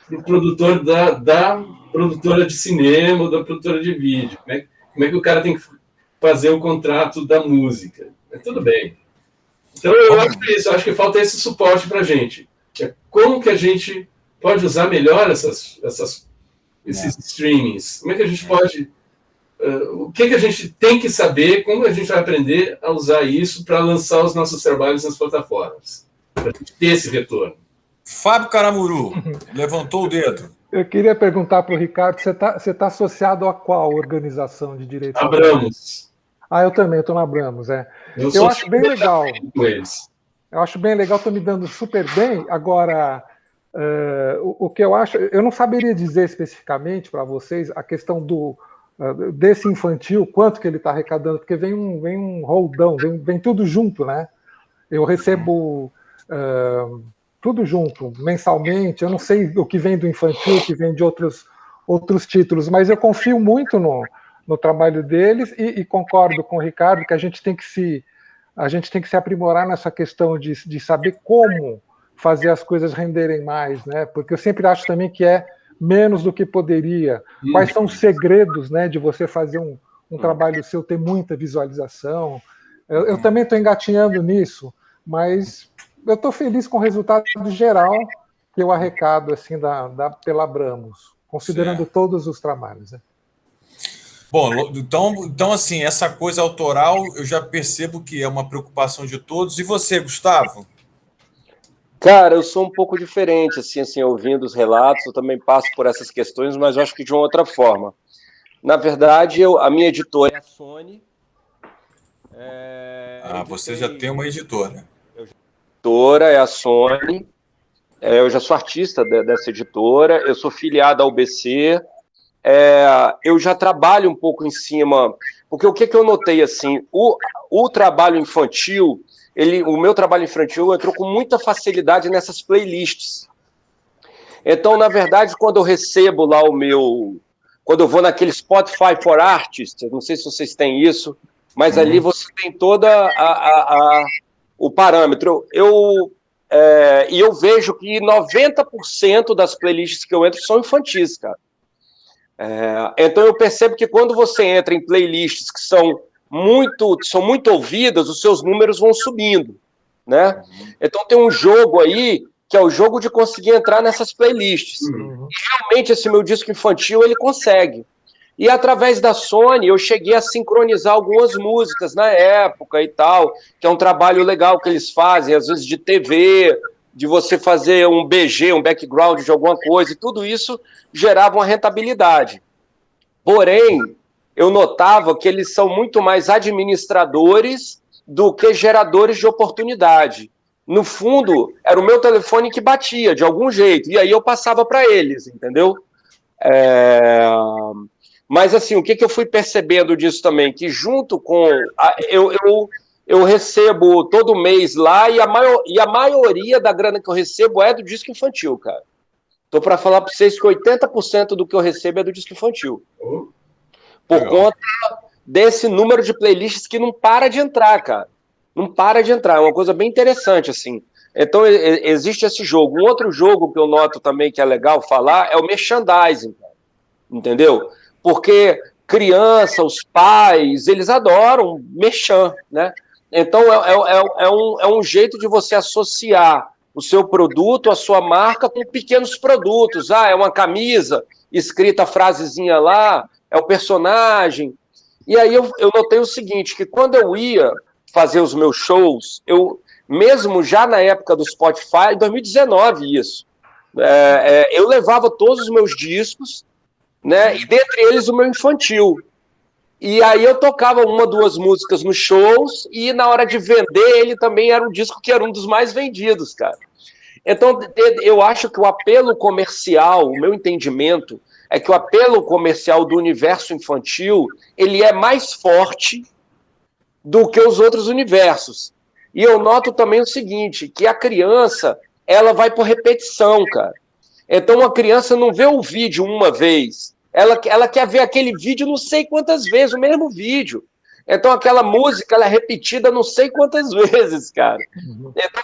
para o produtor da produtora de cinema ou da produtora de vídeo. Como é que o cara tem que fazer o contrato da música? Tudo bem. Então, eu acho que isso. Eu acho que falta esse suporte para a gente. Como que a gente pode usar melhor esses streamings? Como é que a gente pode... o que a gente tem que saber, como a gente vai aprender a usar isso para lançar os nossos trabalhos nas plataformas? Para ter esse retorno. Fábio Caramuru levantou o dedo. Eu queria perguntar para o Ricardo, você tá associado a qual organização de direitos Abramos. Eu também, estou na Abramos, Eu acho bem legal. Com eles. Eu acho bem legal, estou me dando super bem. Agora, o que eu acho, eu não saberia dizer especificamente para vocês a questão desse infantil, quanto que ele está arrecadando, porque vem um roldão, vem tudo junto, né? Eu recebo tudo junto, mensalmente. Eu não sei o que vem do infantil, o que vem de outros títulos, mas eu confio muito no trabalho deles e concordo com o Ricardo que a gente tem que se aprimorar nessa questão de saber como fazer as coisas renderem mais, né? Porque eu sempre acho também que é menos do que poderia. Quais são os segredos, né, de você fazer um trabalho seu ter muita visualização? Eu também estou engatinhando nisso, mas eu estou feliz com o resultado geral que eu arrecado assim, pela Abramos, considerando todos os trabalhos, né? Bom, então, assim, essa coisa autoral eu já percebo que é uma preocupação de todos. E você, Gustavo? Cara, eu sou um pouco diferente, assim, ouvindo os relatos, eu também passo por essas questões, mas eu acho que de uma outra forma. Na verdade, a minha editora é a Sony. Você já tem uma editora. A editora é a Sony. Eu já sou artista dessa editora, eu sou filiado ao UBC. Eu já trabalho um pouco em cima, porque o que eu notei, assim, o trabalho infantil, o meu trabalho infantil entrou com muita facilidade nessas playlists. Então, na verdade, quando eu recebo lá quando eu vou naquele Spotify for Artists, não sei se vocês têm isso, mas ali você tem toda o parâmetro. E eu vejo que 90% das playlists que eu entro são infantis, cara. Então eu percebo que quando você entra em playlists que são muito ouvidas, os seus números vão subindo, né? Então tem um jogo aí que é o jogo de conseguir entrar nessas playlists. E realmente esse meu disco infantil ele consegue. E através da Sony eu cheguei a sincronizar algumas músicas na época e tal, que é um trabalho legal que eles fazem, às vezes de TV, de você fazer um BG, um background de alguma coisa, e tudo isso gerava uma rentabilidade. Porém, eu notava que eles são muito mais administradores do que geradores de oportunidade. No fundo, era o meu telefone que batia, de algum jeito, e aí eu passava para eles, entendeu? Mas, assim, o que eu fui percebendo disso também? Que junto com... Eu recebo todo mês lá e a maioria da grana que eu recebo é do disco infantil, cara. Tô para falar para vocês que 80% do que eu recebo é do disco infantil. Por conta desse número de playlists que não para de entrar, cara. Não para de entrar. É uma coisa bem interessante, assim. Então, existe esse jogo. Um outro jogo que eu noto também que é legal falar é o merchandising, cara. Entendeu? Porque criança, os pais, eles adoram merchan, né? Então, é um jeito de você associar o seu produto, a sua marca, com pequenos produtos. É uma camisa, escrita a frasezinha lá, é o personagem. E aí eu notei o seguinte, que quando eu ia fazer os meus shows, mesmo já na época do Spotify, em 2019 isso, eu levava todos os meus discos, né, e dentre eles o meu infantil. E aí eu tocava 1, 2 músicas nos shows, e na hora de vender ele também era um disco que era um dos mais vendidos, cara. Então eu acho que o apelo comercial, o meu entendimento, é que o apelo comercial do universo infantil, ele é mais forte do que os outros universos. E eu noto também o seguinte, que a criança, ela vai por repetição, cara. Então a criança não vê o vídeo uma vez, ela quer ver aquele vídeo não sei quantas vezes, o mesmo vídeo. Então aquela música, ela é repetida não sei quantas vezes, cara.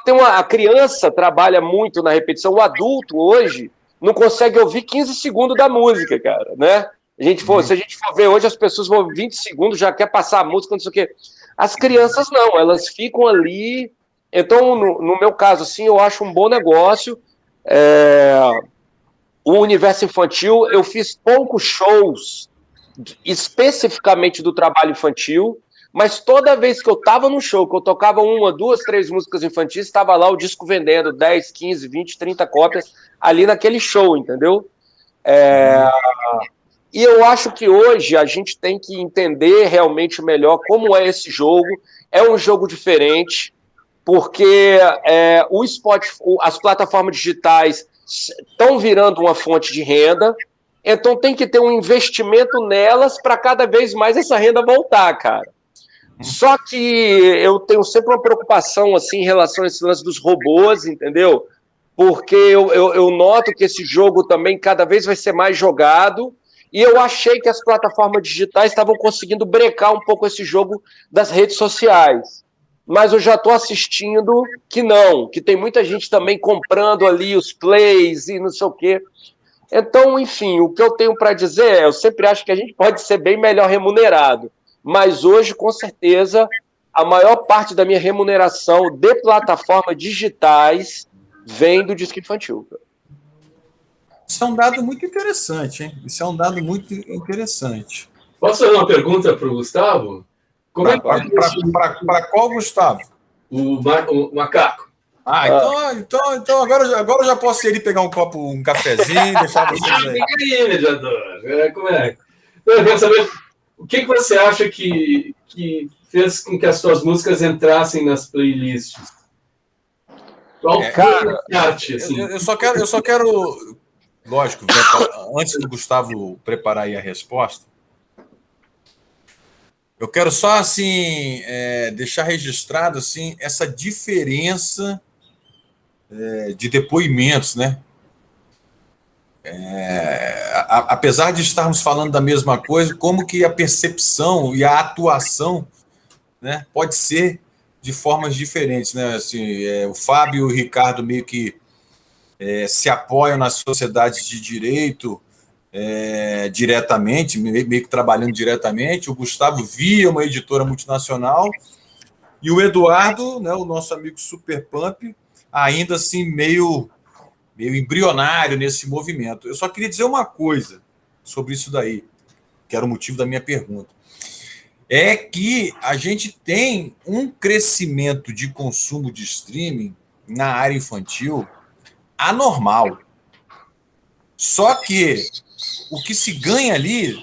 Então a criança trabalha muito na repetição, o adulto hoje não consegue ouvir 15 segundos da música, cara, né? Se a gente for ver hoje, as pessoas vão 20 segundos, já quer passar a música, não sei o quê. As crianças não, elas ficam ali. Então, no meu caso, assim, eu acho um bom negócio. O universo infantil, eu fiz poucos shows especificamente do trabalho infantil, mas toda vez que eu estava no show, que eu tocava 1, 2, 3 músicas infantis, estava lá o disco vendendo 10, 15, 20, 30 cópias ali naquele show, entendeu? E eu acho que hoje a gente tem que entender realmente melhor como é esse jogo. É um jogo diferente, porque o Spotify, as plataformas digitais estão virando uma fonte de renda, então tem que ter um investimento nelas para cada vez mais essa renda voltar, cara. Só que eu tenho sempre uma preocupação assim, em relação a esse lance dos robôs, entendeu? Porque eu noto que esse jogo também cada vez vai ser mais jogado, e eu achei que as plataformas digitais estavam conseguindo brecar um pouco esse jogo das redes sociais. Mas eu já estou assistindo que não, que tem muita gente também comprando ali os plays e não sei o quê. Então, enfim, o que eu tenho para dizer eu sempre acho que a gente pode ser bem melhor remunerado, mas hoje, com certeza, a maior parte da minha remuneração de plataformas digitais vem do disco infantil. Isso é um dado muito interessante, hein? Isso é um dado muito interessante. Posso fazer uma pergunta para o Gustavo? Para qual, Gustavo? O Macaco. Então agora eu já posso ir pegar um cafezinho, deixar vocês aí. Fica aí, mediador. Como é? Então, eu quero saber o que você acha que fez com que as suas músicas entrassem nas playlists? Qual foi a arte? Assim? Eu só quero, lógico, antes do Gustavo preparar aí a resposta, eu quero só assim deixar registrado assim essa diferença de depoimentos, né? Apesar de estarmos falando da mesma coisa, como que a percepção e a atuação, né, pode ser de formas diferentes, né? Assim, o Fábio e o Ricardo meio que se apoiam nas sociedades de direito diretamente, meio que trabalhando diretamente. O Gustavo via uma editora multinacional e o Eduardo, né, o nosso amigo Super Pump, ainda assim meio embrionário nesse movimento. Eu só queria dizer uma coisa sobre isso daí, que era o motivo da minha pergunta. É que a gente tem um crescimento de consumo de streaming na área infantil anormal. Só que o que se ganha ali,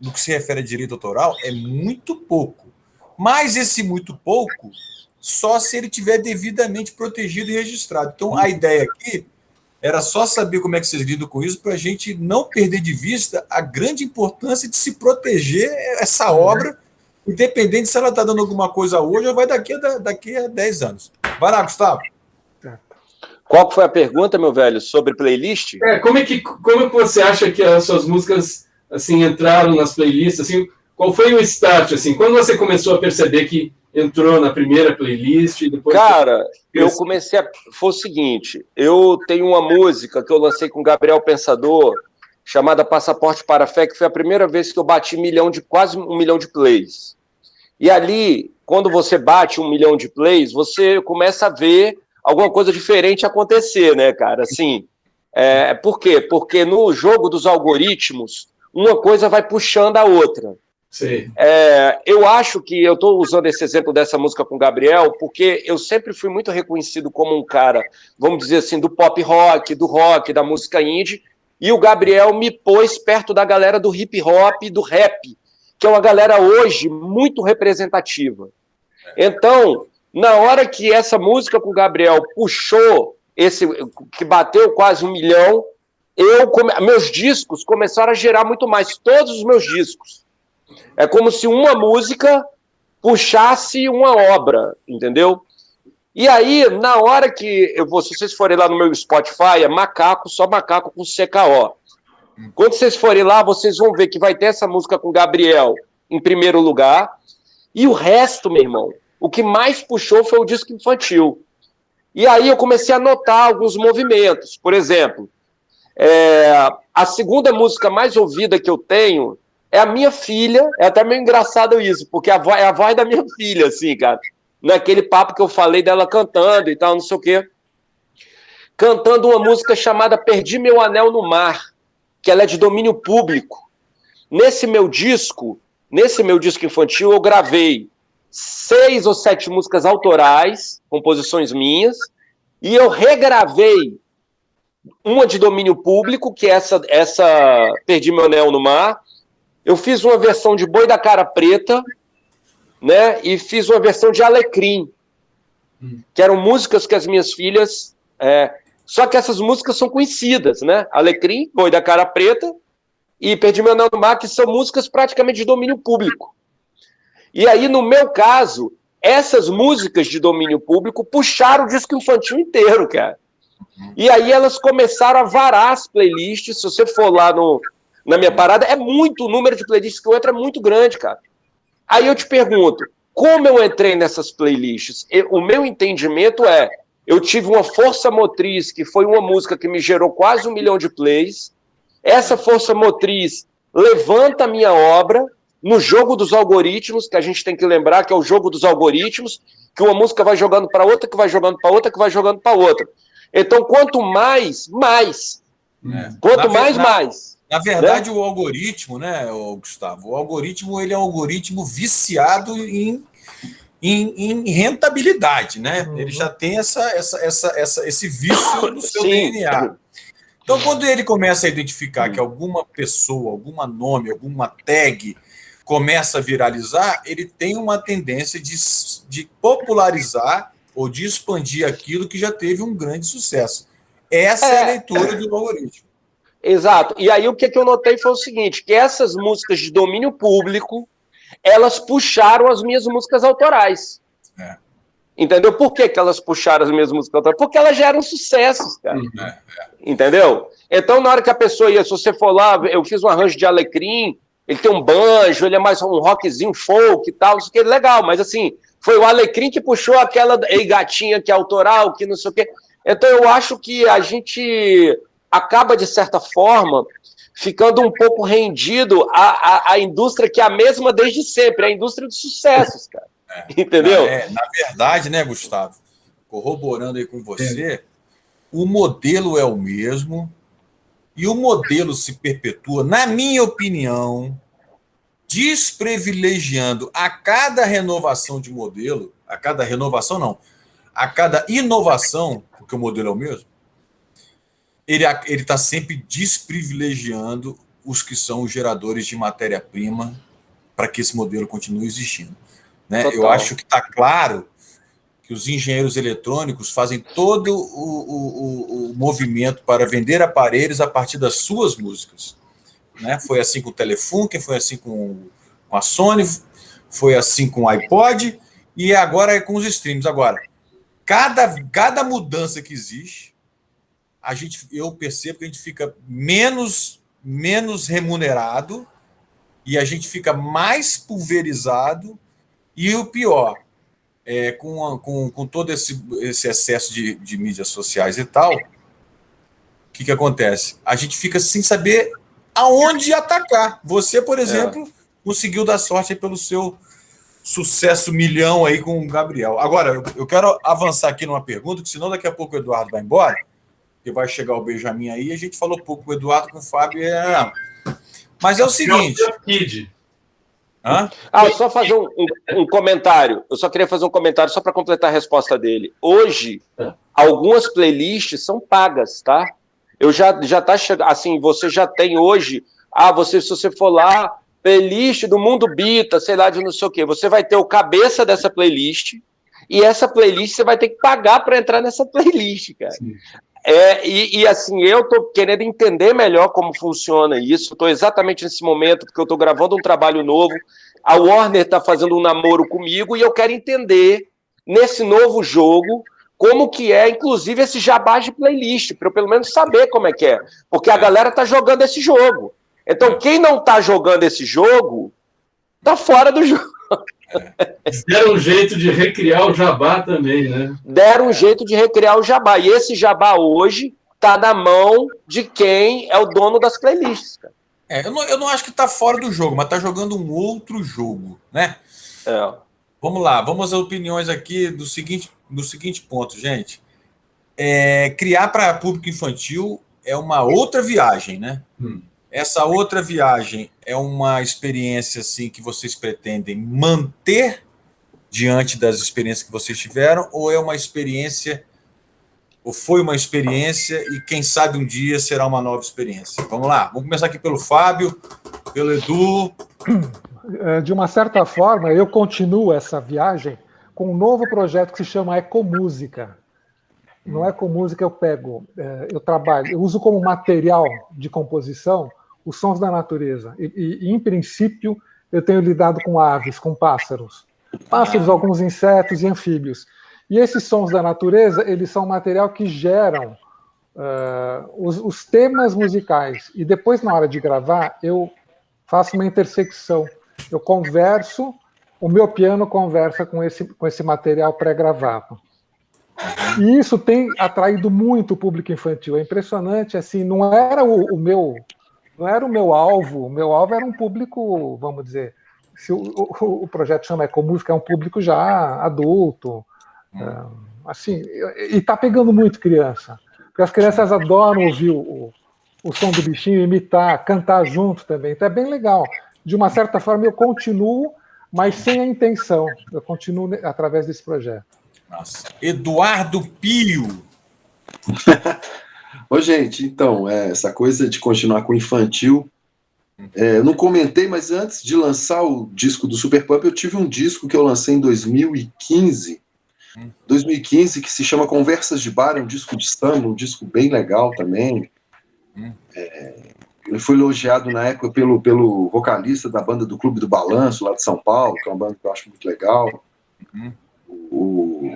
no que se refere a direito autoral, é muito pouco. Mas esse muito pouco só se ele tiver devidamente protegido e registrado. Então, a ideia aqui era só saber como é que vocês lidam com isso para a gente não perder de vista a grande importância de se proteger essa obra, independente se ela está dando alguma coisa hoje ou vai daqui a 10 anos. Vai lá, Gustavo. Qual foi a pergunta, meu velho, sobre playlist? Como é que você acha que as suas músicas assim entraram nas playlists? Assim, qual foi o start? Assim, quando você começou a perceber que entrou na primeira playlist e depois... Cara, eu comecei foi o seguinte, eu tenho uma música que eu lancei com o Gabriel Pensador, chamada Passaporte para a Fé, que foi a primeira vez que eu bati quase 1 milhão de plays. E ali, quando você bate 1 milhão de plays, você começa a ver alguma coisa diferente acontecer, né, cara? Assim, por quê? Porque no jogo dos algoritmos, uma coisa vai puxando a outra. Sim. Eu acho que eu estou usando esse exemplo dessa música com o Gabriel, porque eu sempre fui muito reconhecido como um cara, vamos dizer assim, do pop rock, da música indie, e o Gabriel me pôs perto da galera do hip hop e do rap, que é uma galera hoje muito representativa. Então, na hora que essa música com o Gabriel puxou, que bateu quase 1 milhão, meus discos começaram a gerar muito mais, todos os meus discos. É como se uma música puxasse uma obra, entendeu? E aí, na hora que se vocês forem lá no meu Spotify, é Macaco, só Macaco com CKO. Quando vocês forem lá, vocês vão ver que vai ter essa música com Gabriel em primeiro lugar, e o resto, meu irmão, o que mais puxou foi o disco infantil. E aí eu comecei a notar alguns movimentos. Por exemplo, a segunda música mais ouvida que eu tenho é a minha filha. É até meio engraçado isso, porque é a voz da minha filha, assim, cara. Naquele papo que eu falei dela cantando e tal, não sei o quê. Cantando uma música chamada Perdi Meu Anel no Mar, que ela é de domínio público. Nesse meu disco infantil, eu gravei 6 ou 7 músicas autorais, composições minhas, e eu regravei uma de domínio público, que é essa Perdi Meu Anel no Mar. Eu fiz uma versão de Boi da Cara Preta, né? E fiz uma versão de Alecrim, que eram músicas que as minhas filhas... Só que essas músicas são conhecidas, né? Alecrim, Boi da Cara Preta e Perdi Meu Anel no Mar, que são músicas praticamente de domínio público. E aí, no meu caso, essas músicas de domínio público puxaram o disco infantil inteiro, cara. E aí elas começaram a varar as playlists. Se você for lá na minha parada, o número de playlists que eu entro é muito grande, cara. Aí eu te pergunto, como eu entrei nessas playlists? O meu entendimento eu tive uma força motriz, que foi uma música que me gerou quase 1 milhão de plays. Essa força motriz levanta a minha obra no jogo dos algoritmos, que a gente tem que lembrar que é o jogo dos algoritmos, que uma música vai jogando para outra, que vai jogando para outra, que vai jogando para outra. Então, quanto mais. Quanto mais. Na verdade, né? O algoritmo, né, Gustavo? O algoritmo, ele é um algoritmo viciado em rentabilidade, né? Ele já tem esse vício no seu DNA. Então, quando ele começa a identificar que alguma pessoa, algum nome, alguma tag começa a viralizar, ele tem uma tendência de popularizar ou de expandir aquilo que já teve um grande sucesso. Essa é a leitura do algoritmo. Exato. E aí o que eu notei foi o seguinte, que essas músicas de domínio público, elas puxaram as minhas músicas autorais. Entendeu? Por que elas puxaram as minhas músicas autorais? Porque elas geram sucessos, cara. Entendeu? Então, na hora que a pessoa ia, se você for lá, eu fiz um arranjo de Alecrim, ele tem um banjo, ele é mais um rockzinho folk e tal, isso que é legal, mas assim, foi o Alecrim que puxou aquela Ei Gatinha, que é autoral, que não sei o quê. Então, eu acho que a gente acaba, de certa forma, ficando um pouco rendido à indústria que é a mesma desde sempre, a indústria de sucessos, cara. Entendeu? Na verdade, né, Gustavo, corroborando aí com você, o modelo é o mesmo e o modelo se perpetua, na minha opinião, desprivilegiando a cada renovação de modelo, a cada inovação, porque o modelo é o mesmo, ele está sempre desprivilegiando os que são os geradores de matéria-prima para que esse modelo continue existindo. Né? Eu acho que está claro que os engenheiros eletrônicos fazem todo o movimento para vender aparelhos a partir das suas músicas. Né? Foi assim com o Telefunken, foi assim com a Sony, foi assim com o iPod e agora é com os streams. Agora, cada mudança que existe, eu percebo que a gente fica menos remunerado e a gente fica mais pulverizado. E o pior, com todo esse excesso de mídias sociais e tal, o que acontece? A gente fica sem saber aonde atacar. Você, por exemplo, conseguiu dar sorte aí pelo seu sucesso milhão aí com o Gabriel. Agora, eu quero avançar aqui numa pergunta, que senão daqui a pouco o Eduardo vai embora, porque vai chegar o Benjamin aí, a gente falou pouco com o Eduardo, com o Fábio. Mas é o seguinte... Só fazer um comentário. Eu só queria fazer um comentário só para completar a resposta dele. Hoje, algumas playlists são pagas, tá? Eu já tá chegando, assim, você já tem hoje, se você for lá, playlist do Mundo Bita, sei lá, de não sei o quê, você vai ter o cabeça dessa playlist, e essa playlist você vai ter que pagar para entrar nessa playlist, cara. Sim. Assim, eu tô querendo entender melhor como funciona isso, estou exatamente nesse momento, porque eu estou gravando um trabalho novo, a Warner está fazendo um namoro comigo, e eu quero entender, nesse novo jogo, como que é, inclusive, esse jabá de playlist, para eu pelo menos saber como é que é, porque a galera tá jogando esse jogo. Então, quem não tá jogando esse jogo, tá fora do jogo. Deram um jeito de recriar o jabá também, né? Deram um jeito de recriar o jabá. E esse jabá hoje tá na mão de quem é o dono das playlists, cara. Eu não acho que tá fora do jogo, mas tá jogando um outro jogo, né? Vamos lá, vamos às opiniões aqui do seguinte ponto, gente. Criar para público infantil é uma outra viagem, né? Essa outra viagem é uma experiência assim, que vocês pretendem manter diante das experiências que vocês tiveram, ou é uma experiência, ou foi uma experiência e quem sabe um dia será uma nova experiência? Vamos lá, vamos começar aqui pelo Fábio, pelo Edu. De uma certa forma, eu continuo essa viagem com um novo projeto que se chama Ecomúsica. No Ecomúsica eu pego, eu trabalho, eu uso como material de composição os sons da natureza. E em princípio, eu tenho lidado com aves, com pássaros. Pássaros, alguns insetos e anfíbios. E esses sons da natureza, eles são material que geram os temas musicais. E depois, na hora de gravar, eu faço uma intersecção. Eu converso, o meu piano conversa com esse material pré-gravado. E isso tem atraído muito o público infantil. É impressionante, assim, não era o meu alvo. O meu alvo era um público, vamos dizer, se o projeto chama Ecomúsica, é um público já adulto, assim, e está pegando muito criança, porque as crianças adoram ouvir o som do bichinho, imitar, cantar junto também, então é bem legal. De uma certa forma eu continuo, mas sem a intenção, eu continuo através desse projeto. Nossa. Eduardo Pio. Ô, gente, então, essa coisa de continuar com o infantil, eu não comentei, mas antes de lançar o disco do Super Pump, eu tive um disco que eu lancei em 2015, que se chama Conversas de Bar, é um disco de samba, um disco bem legal também. Ele foi elogiado na época pelo vocalista da banda do Clube do Balanço, lá de São Paulo, que é uma banda que eu acho muito legal. O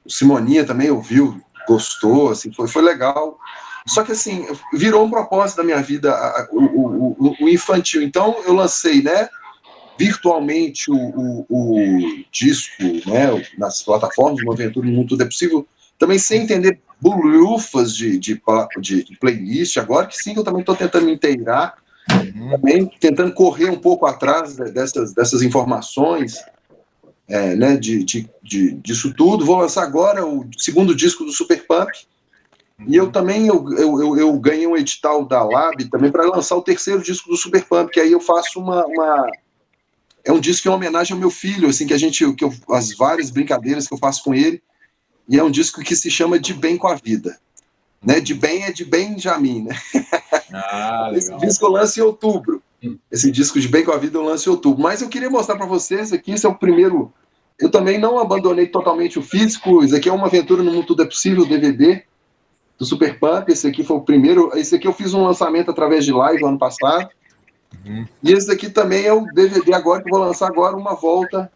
Simoninha também ouviu, gostou, assim, foi legal. Só que, assim, virou um propósito da minha vida o infantil. Então, eu lancei, né, virtualmente o disco, né, nas plataformas, Uma Aventura no Mundo Tudo é Possível, também sem entender bolhufas de playlist. Agora que sim, eu também estou tentando me inteirar, também tentando correr um pouco atrás dessas informações, né, disso tudo. Vou lançar agora o segundo disco do Super Pump, e eu também eu ganhei um edital da Lab também para lançar o terceiro disco do Super Pump, que aí eu faço é um disco em homenagem ao meu filho, assim, as várias brincadeiras que eu faço com ele, e é um disco que se chama De Bem com a Vida, né? De bem é de Benjamin, né? Esse disco eu lanço em outubro. Esse disco De Bem com a Vida eu lanço em outubro. Mas eu queria mostrar para vocês aqui, esse é o primeiro. Eu também não abandonei totalmente o físico. Isso aqui é Uma Aventura no Mundo Tudo é Possível, DVD do Super Pump. Esse aqui foi o primeiro. Esse aqui eu fiz um lançamento através de live ano passado. E esse aqui também é o DVD agora, que eu vou lançar agora, Uma Volta.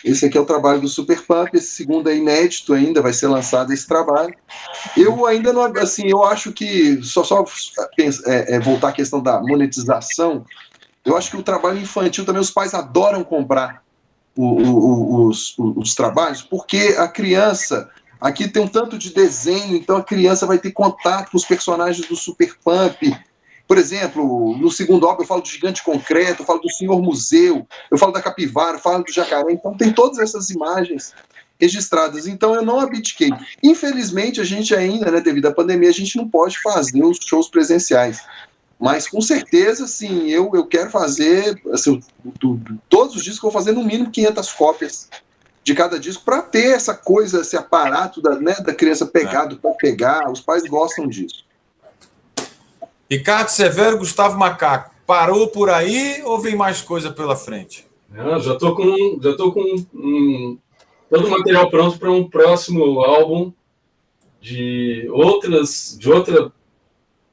Esse aqui é o trabalho do Super Pump. Esse segundo é inédito ainda, vai ser lançado esse trabalho. Eu ainda não, assim, eu acho que só voltar à questão da monetização. Eu acho que o trabalho infantil também, os pais adoram comprar os trabalhos, porque a criança, aqui tem um tanto de desenho, então a criança vai ter contato com os personagens do Super Pump, Por exemplo, no segundo álbum eu falo do Gigante Concreto, eu falo do Senhor Museu, eu falo da Capivara, eu falo do Jacaré, então tem todas essas imagens registradas, então eu não abdiquei. Infelizmente, a gente ainda, né, devido à pandemia, a gente não pode fazer os shows presenciais, mas com certeza, sim, eu quero fazer, assim, todos os discos eu vou fazer no mínimo 500 cópias de cada disco, para ter essa coisa, esse aparato da criança pegar, do pai pegar, os pais gostam disso. Ricardo Severo, Gustavo Macaco, parou por aí ou vem mais coisa pela frente? Não, já tô com todo o material pronto para um próximo álbum de outra,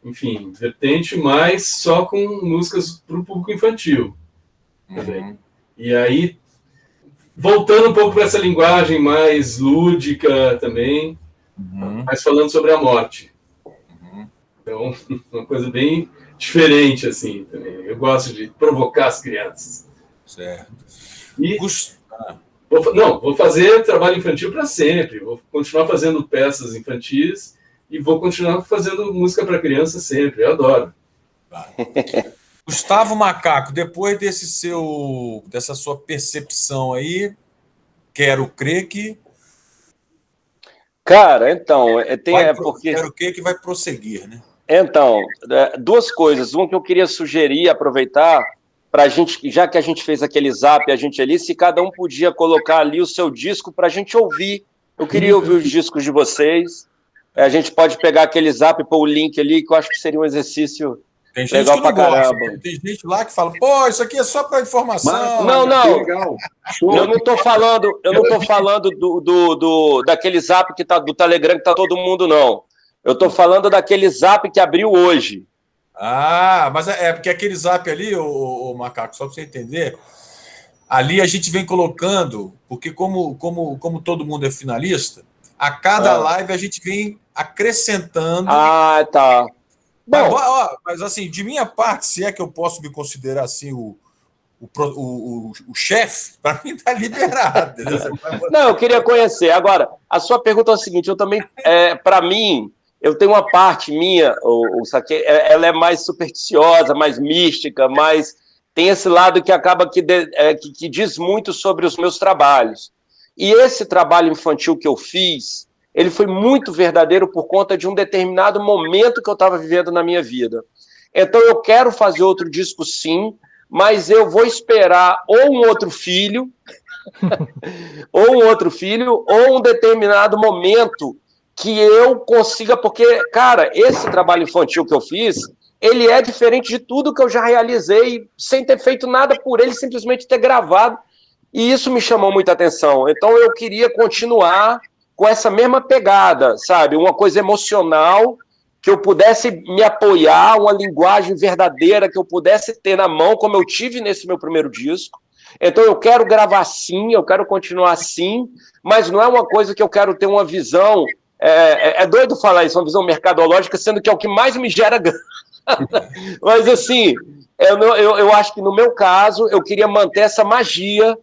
enfim, vertente, mas só com músicas para o público infantil também. E aí, voltando um pouco para essa linguagem mais lúdica também, mas falando sobre a morte. Então, uma coisa bem diferente, assim, também. Eu gosto de provocar as crianças. Certo. E vou fazer trabalho infantil para sempre. Vou continuar fazendo peças infantis e vou continuar fazendo música para criança sempre. Eu adoro. Gustavo Macaco, depois dessa sua percepção aí, quero crer que... Cara, então, Quero crer que vai prosseguir, né? Então, duas coisas. Uma que eu queria sugerir, aproveitar, para a gente, já que a gente fez aquele zap, a gente ali, se cada um podia colocar ali o seu disco para a gente ouvir. Eu queria ouvir os discos de vocês. A gente pode pegar aquele zap e pôr o link ali, que eu acho que seria um exercício tem gente legal que não pra caramba. Gosta. Tem gente lá que fala, pô, isso aqui é só para informação. Não. Eu não tô falando daquele zap que tá do Telegram que tá todo mundo, não. Eu tô falando daquele zap que abriu hoje. Ah, mas porque aquele zap ali, o Macaco, só para você entender, ali a gente vem colocando, porque como todo mundo é finalista, a cada live a gente vem acrescentando. Ah, tá. Mas assim, de minha parte, se é que eu posso me considerar assim o chefe, para mim tá liberado. Não, eu queria conhecer. Agora, a sua pergunta é o seguinte, eu também, para mim, eu tenho uma parte minha, ela é mais supersticiosa, mais mística, mas tem esse lado que acaba que diz muito sobre os meus trabalhos. E esse trabalho infantil que eu fiz, ele foi muito verdadeiro por conta de um determinado momento que eu estava vivendo na minha vida. Então eu quero fazer outro disco sim, mas eu vou esperar ou um outro filho, ou um determinado momento que eu consiga, porque, cara, esse trabalho infantil que eu fiz, ele é diferente de tudo que eu já realizei, sem ter feito nada por ele, simplesmente ter gravado, e isso me chamou muita atenção. Então eu queria continuar com essa mesma pegada, sabe? Uma coisa emocional, que eu pudesse me apoiar, uma linguagem verdadeira que eu pudesse ter na mão, como eu tive nesse meu primeiro disco. Então eu quero gravar assim, eu quero continuar assim, mas não é uma coisa que eu quero ter uma visão... É doido falar isso, uma visão mercadológica, sendo que é o que mais me gera grana. Mas, assim, eu acho que, no meu caso, eu queria manter essa magia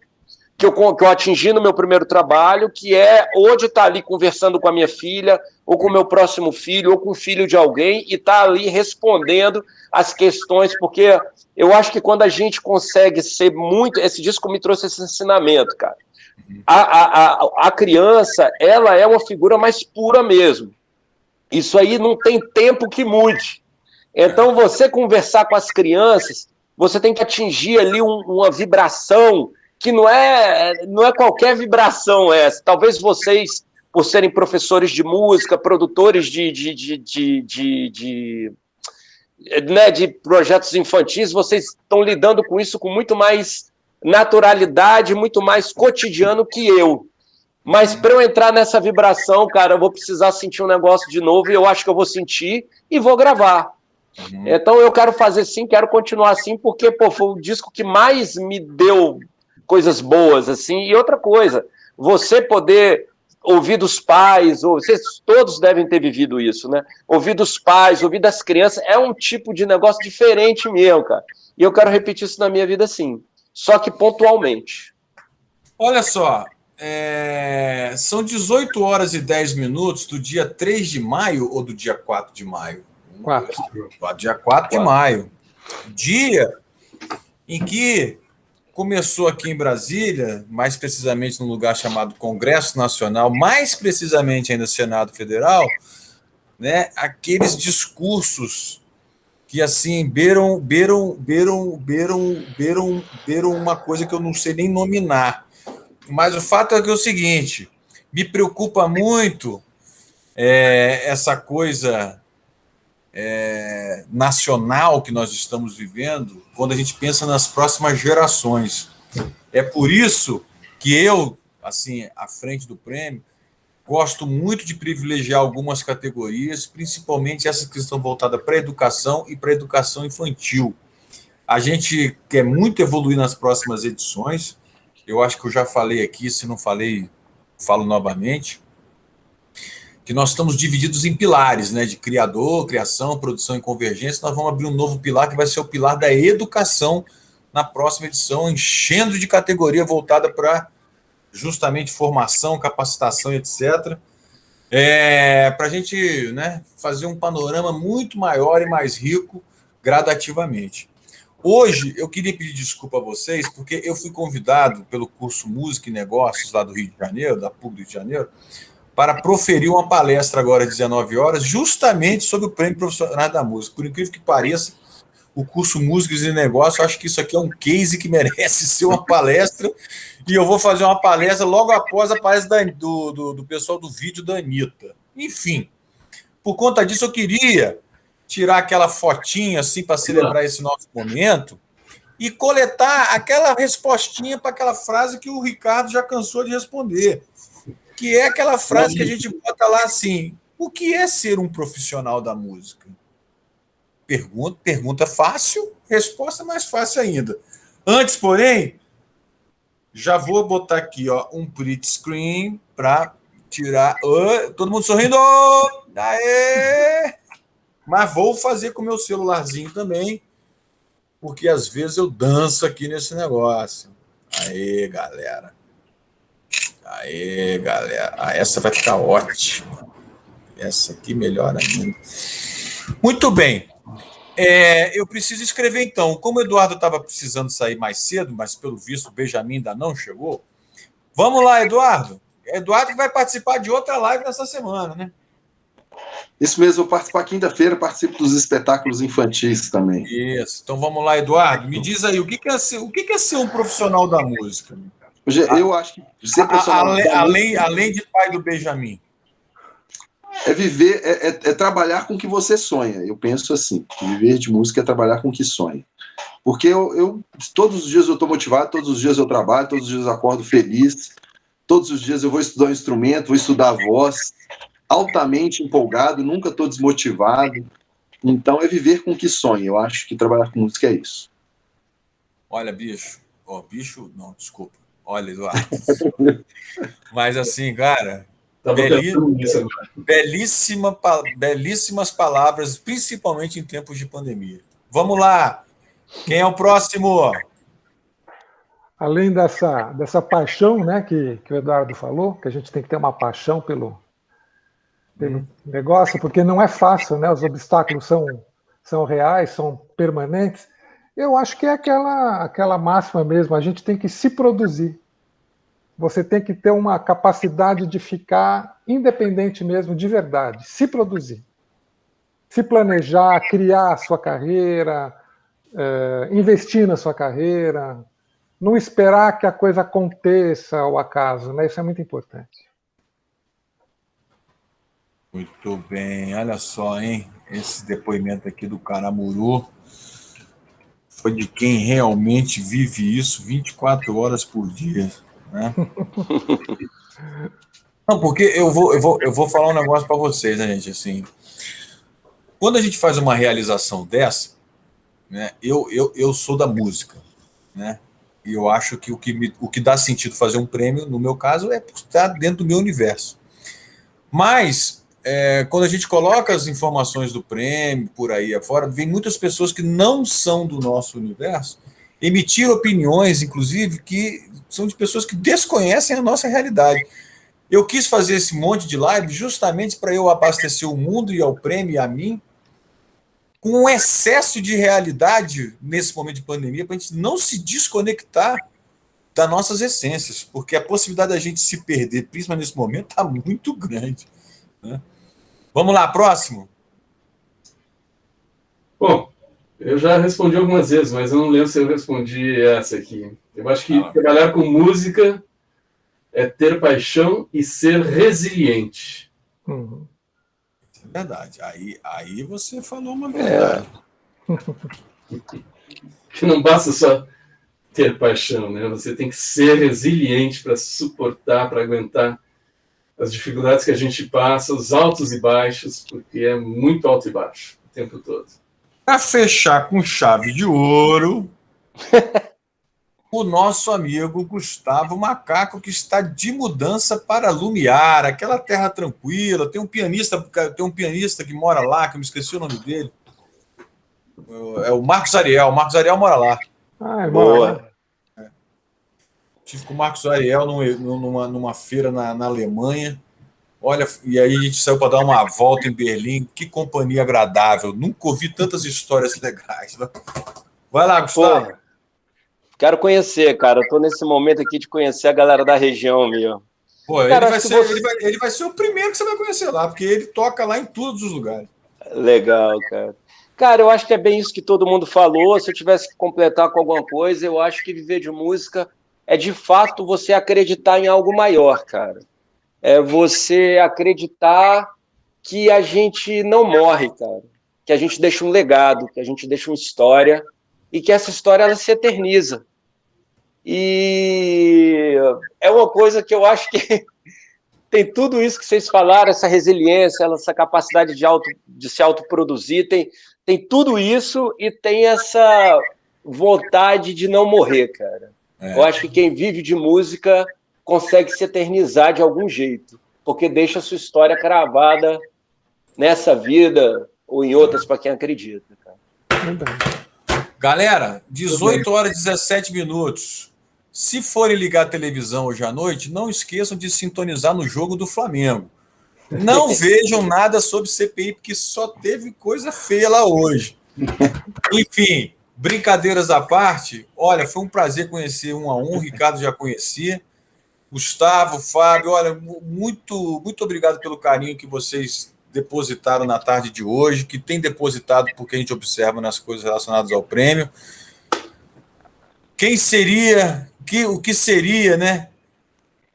que eu atingi no meu primeiro trabalho, que é hoje estar ali conversando com a minha filha, ou com o meu próximo filho, ou com o filho de alguém, e estar ali respondendo as questões, porque eu acho que quando a gente consegue ser muito... Esse disco me trouxe esse ensinamento, cara. A criança, ela é uma figura mais pura mesmo. Isso aí não tem tempo que mude. Então, você conversar com as crianças, você tem que atingir ali uma vibração que não é qualquer vibração essa. Talvez vocês, por serem professores de música, produtores de projetos infantis, vocês estão lidando com isso com muito mais naturalidade, muito mais cotidiano que eu. Mas para eu entrar nessa vibração, cara, eu vou precisar sentir um negócio de novo, e eu acho que eu vou sentir e vou gravar. Então eu quero fazer sim, quero continuar assim, porque foi o disco que mais me deu coisas boas, assim. E outra coisa, você poder ouvir dos pais, vocês todos devem ter vivido isso, né? Ouvir dos pais, ouvir das crianças, é um tipo de negócio diferente mesmo, cara. E eu quero repetir isso na minha vida sim. Só que pontualmente. Olha só, são 18 horas e 10 minutos do dia 3 de maio ou do dia 4 de maio? Dia 4 de maio. Dia em que começou aqui em Brasília, mais precisamente num lugar chamado Congresso Nacional, mais precisamente ainda Senado Federal, né, aqueles discursos que, assim, beiram uma coisa que eu não sei nem nominar. Mas o fato é que é o seguinte, me preocupa muito essa coisa nacional que nós estamos vivendo quando a gente pensa nas próximas gerações. É por isso que eu, assim, à frente do prêmio, gosto muito de privilegiar algumas categorias, principalmente essas que estão voltadas para a educação e para a educação infantil. A gente quer muito evoluir nas próximas edições. Eu acho que eu já falei aqui, se não falei, falo novamente, que nós estamos divididos em pilares, né, de criador, criação, produção e convergência. Nós vamos abrir um novo pilar, que vai ser o pilar da educação na próxima edição, enchendo de categoria voltada para justamente formação, capacitação, etc. Para a gente, né, fazer um panorama muito maior e mais rico gradativamente. Hoje, eu queria pedir desculpa a vocês, porque eu fui convidado pelo curso Música e Negócios, lá do Rio de Janeiro, da PUC do Rio de Janeiro, para proferir uma palestra agora às 19 horas, justamente sobre o Prêmio Profissionais da Música. Por incrível que pareça, o curso Músicos e Negócios, eu acho que isso aqui é um case que merece ser uma palestra, e eu vou fazer uma palestra logo após a palestra do pessoal do vídeo da Anitta. Enfim, por conta disso, eu queria tirar aquela fotinha assim para celebrar esse nosso momento e coletar aquela respostinha para aquela frase que o Ricardo já cansou de responder, que é aquela frase que a gente bota lá assim: o que é ser um profissional da música? Pergunta fácil, resposta mais fácil ainda. Antes, porém, já vou botar aqui, ó, um print screen para tirar. Todo mundo sorrindo! Aê! Mas vou fazer com o meu celularzinho também, porque às vezes eu danço aqui nesse negócio. Aê, galera! Aê, galera! Essa vai ficar ótima. Essa aqui melhor ainda. Muito bem. Eu preciso escrever, então. Como o Eduardo estava precisando sair mais cedo, mas pelo visto o Benjamin ainda não chegou. Vamos lá, Eduardo. Eduardo que vai participar de outra live nessa semana, né? Isso mesmo, vou participar quinta-feira, participo dos espetáculos infantis também. Isso. Então vamos lá, Eduardo. Me diz aí, o que é ser um profissional da música? Eu acho que ser profissional além de pai do Benjamin. É viver, é trabalhar com o que você sonha. Eu penso assim, viver de música é trabalhar com o que sonha. Porque eu todos os dias eu estou motivado, todos os dias eu trabalho, todos os dias eu acordo feliz, todos os dias eu vou estudar um instrumento, vou estudar a voz, altamente empolgado, nunca estou desmotivado. Então é viver com o que sonha. Eu acho que trabalhar com música é isso. Olha, bicho. Bicho, não, desculpa. Olha, Eduardo. Mas assim, cara, belíssimas palavras, principalmente em tempos de pandemia. Vamos lá. Quem é o próximo? Além dessa paixão, né, que o Eduardo falou, que a gente tem que ter uma paixão pelo negócio, porque não é fácil, né? Os obstáculos são reais, são permanentes. Eu acho que é aquela máxima mesmo, a gente tem que se produzir. Você tem que ter uma capacidade de ficar independente mesmo, de verdade, se produzir. Se planejar, criar a sua carreira, investir na sua carreira, não esperar que a coisa aconteça ao acaso, né? Isso é muito importante. Muito bem, olha só, hein? Esse depoimento aqui do Caramuru foi de quem realmente vive isso 24 horas por dia, né? Não, porque eu vou falar um negócio para vocês, né, gente? Assim, quando a gente faz uma realização dessa, né? Eu sou da música, né? E eu acho que o que dá sentido fazer um prêmio, no meu caso, é estar dentro do meu universo. Mas quando a gente coloca as informações do prêmio por aí afora, vem muitas pessoas que não são do nosso universo emitir opiniões, inclusive, que são de pessoas que desconhecem a nossa realidade. Eu quis fazer esse monte de live justamente para eu abastecer o mundo e ao prêmio e a mim, com um excesso de realidade nesse momento de pandemia, para a gente não se desconectar das nossas essências, porque a possibilidade da gente se perder, principalmente nesse momento, está muito grande, né? Vamos lá, próximo. Bom, eu já respondi algumas vezes, mas eu não lembro se eu respondi essa aqui. Eu acho que trabalhar com música é ter paixão e ser resiliente. Uhum. É verdade. Aí você falou uma verdade. Que não basta só ter paixão, né? Você tem que ser resiliente para suportar, para aguentar as dificuldades que a gente passa, os altos e baixos, porque é muito alto e baixo o tempo todo. Para fechar com chave de ouro, o nosso amigo Gustavo Macaco, que está de mudança para Lumiar, aquela terra tranquila. Tem um pianista que mora lá, que eu me esqueci o nome dele. É o Marcos Ariel. O Marcos Ariel mora lá. Ah, é Boa. Tive com o Marcos Ariel numa feira na Alemanha. Olha, e aí a gente saiu para dar uma volta em Berlim. Que companhia agradável. Nunca ouvi tantas histórias legais. Vai lá, Gustavo. Pô, quero conhecer, cara. Eu tô nesse momento aqui de conhecer a galera da região minha. Pô, Cara, ele vai ser o primeiro que você vai conhecer lá, porque ele toca lá em todos os lugares. Legal, cara. Cara, eu acho que é bem isso que todo mundo falou. Se eu tivesse que completar com alguma coisa, eu acho que viver de música é de fato você acreditar em algo maior, cara. É você acreditar que a gente não morre, cara. Que a gente deixa um legado, que a gente deixa uma história e que essa história ela se eterniza. E é uma coisa que eu acho que tem tudo isso que vocês falaram, essa resiliência, essa capacidade de se autoproduzir, tem tudo isso e tem essa vontade de não morrer, cara. Eu acho que quem vive de música consegue se eternizar de algum jeito, porque deixa a sua história cravada nessa vida ou em outras para quem acredita, cara. Galera, 18 horas e 17 minutos. Se forem ligar a televisão hoje à noite, não esqueçam de sintonizar no jogo do Flamengo. Não vejam nada sobre CPI, porque só teve coisa feia lá hoje. Enfim, brincadeiras à parte, olha, foi um prazer conhecer um a um. O Ricardo já conhecia. Gustavo, Fábio, olha, muito obrigado pelo carinho que vocês depositaram na tarde de hoje, que tem depositado porque a gente observa nas coisas relacionadas ao prêmio. O que seria, né,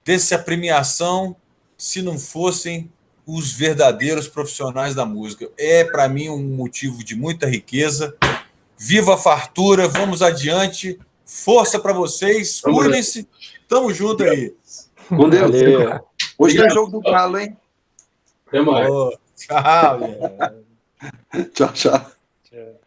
dessa premiação se não fossem os verdadeiros profissionais da música? É, para mim, um motivo de muita riqueza. Viva a fartura, vamos adiante. Força para vocês, cuidem-se. Tamo junto aí. Com Deus. Valeu. Hoje tem jogo do Galo, hein? Até mais. Oh, tchau. Tchau, tchau. Tchau.